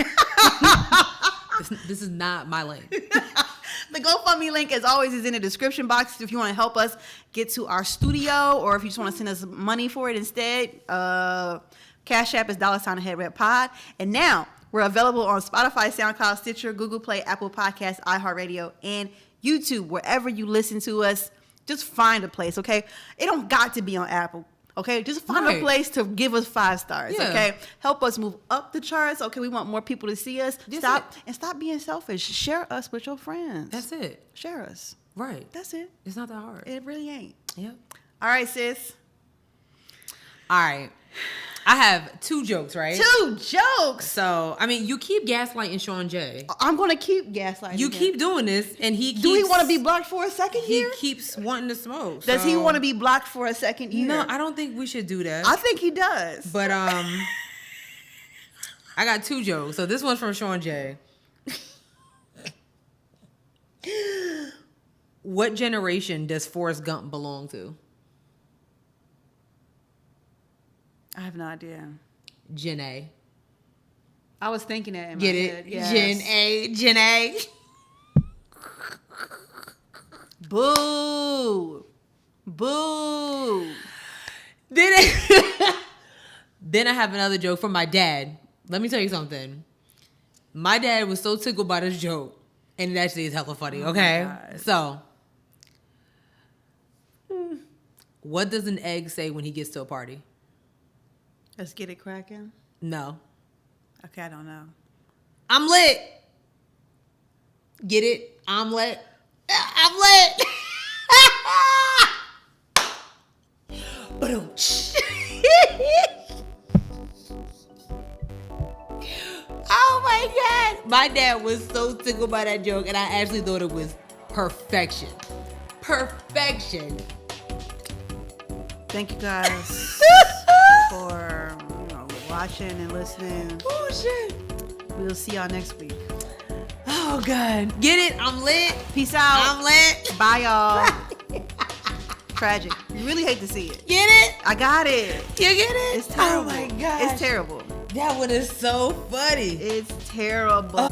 This is not my lane. The GoFundMe link, as always, is in the description box if you want to help us get to our studio, or if you just want to send us money for it instead. CashApp is $HeadWrapPod. And now we're available on Spotify, SoundCloud, Stitcher, Google Play, Apple Podcasts, iHeartRadio, and YouTube. Wherever you listen to us, just find a place, okay? It don't got to be on Apple. Okay, just find a place to give us 5 stars. Yeah. Okay, help us move up the charts. Okay, we want more people to see us. Stop being selfish. Share us with your friends. That's it. Share us. Right. That's it. It's not that hard. It really ain't. Yep. All right, sis. All right. I have 2 jokes, right? 2 jokes. So, I mean, you keep gaslighting Sean J. I'm going to keep gaslighting You him. keep doing this, and he keeps... Do he want to be blocked for a second year? He keeps wanting to smoke. Does he want to be blocked for a second year? No, I don't think we should do that. I think he does. But, I got 2 jokes. So, this one's from Sean J. What generation does Forrest Gump belong to? I have no idea. Gen A. I was thinking that in Get my it? head. Yes. Gen A. Boo. Boo. Then I have another joke from my dad. Let me tell you something. My dad was so tickled by this joke, and it actually is hella funny, okay? So, what does an egg say when he gets to a party? Let's get it cracking. No. Okay, I don't know. I'm lit. Get it? I'm lit. I'm lit. Boom. Oh my God. My dad was so tickled by that joke, and I actually thought it was perfection. Perfection. Thank you guys for watching and listening. Oh shit. We'll see y'all next week. Oh God. Get it? I'm lit. Peace out. I'm lit. Bye y'all. Tragic. You really hate to see it. Get it? I got it. You get it? It's terrible. Oh my God. It's terrible. That one is so funny. It's terrible.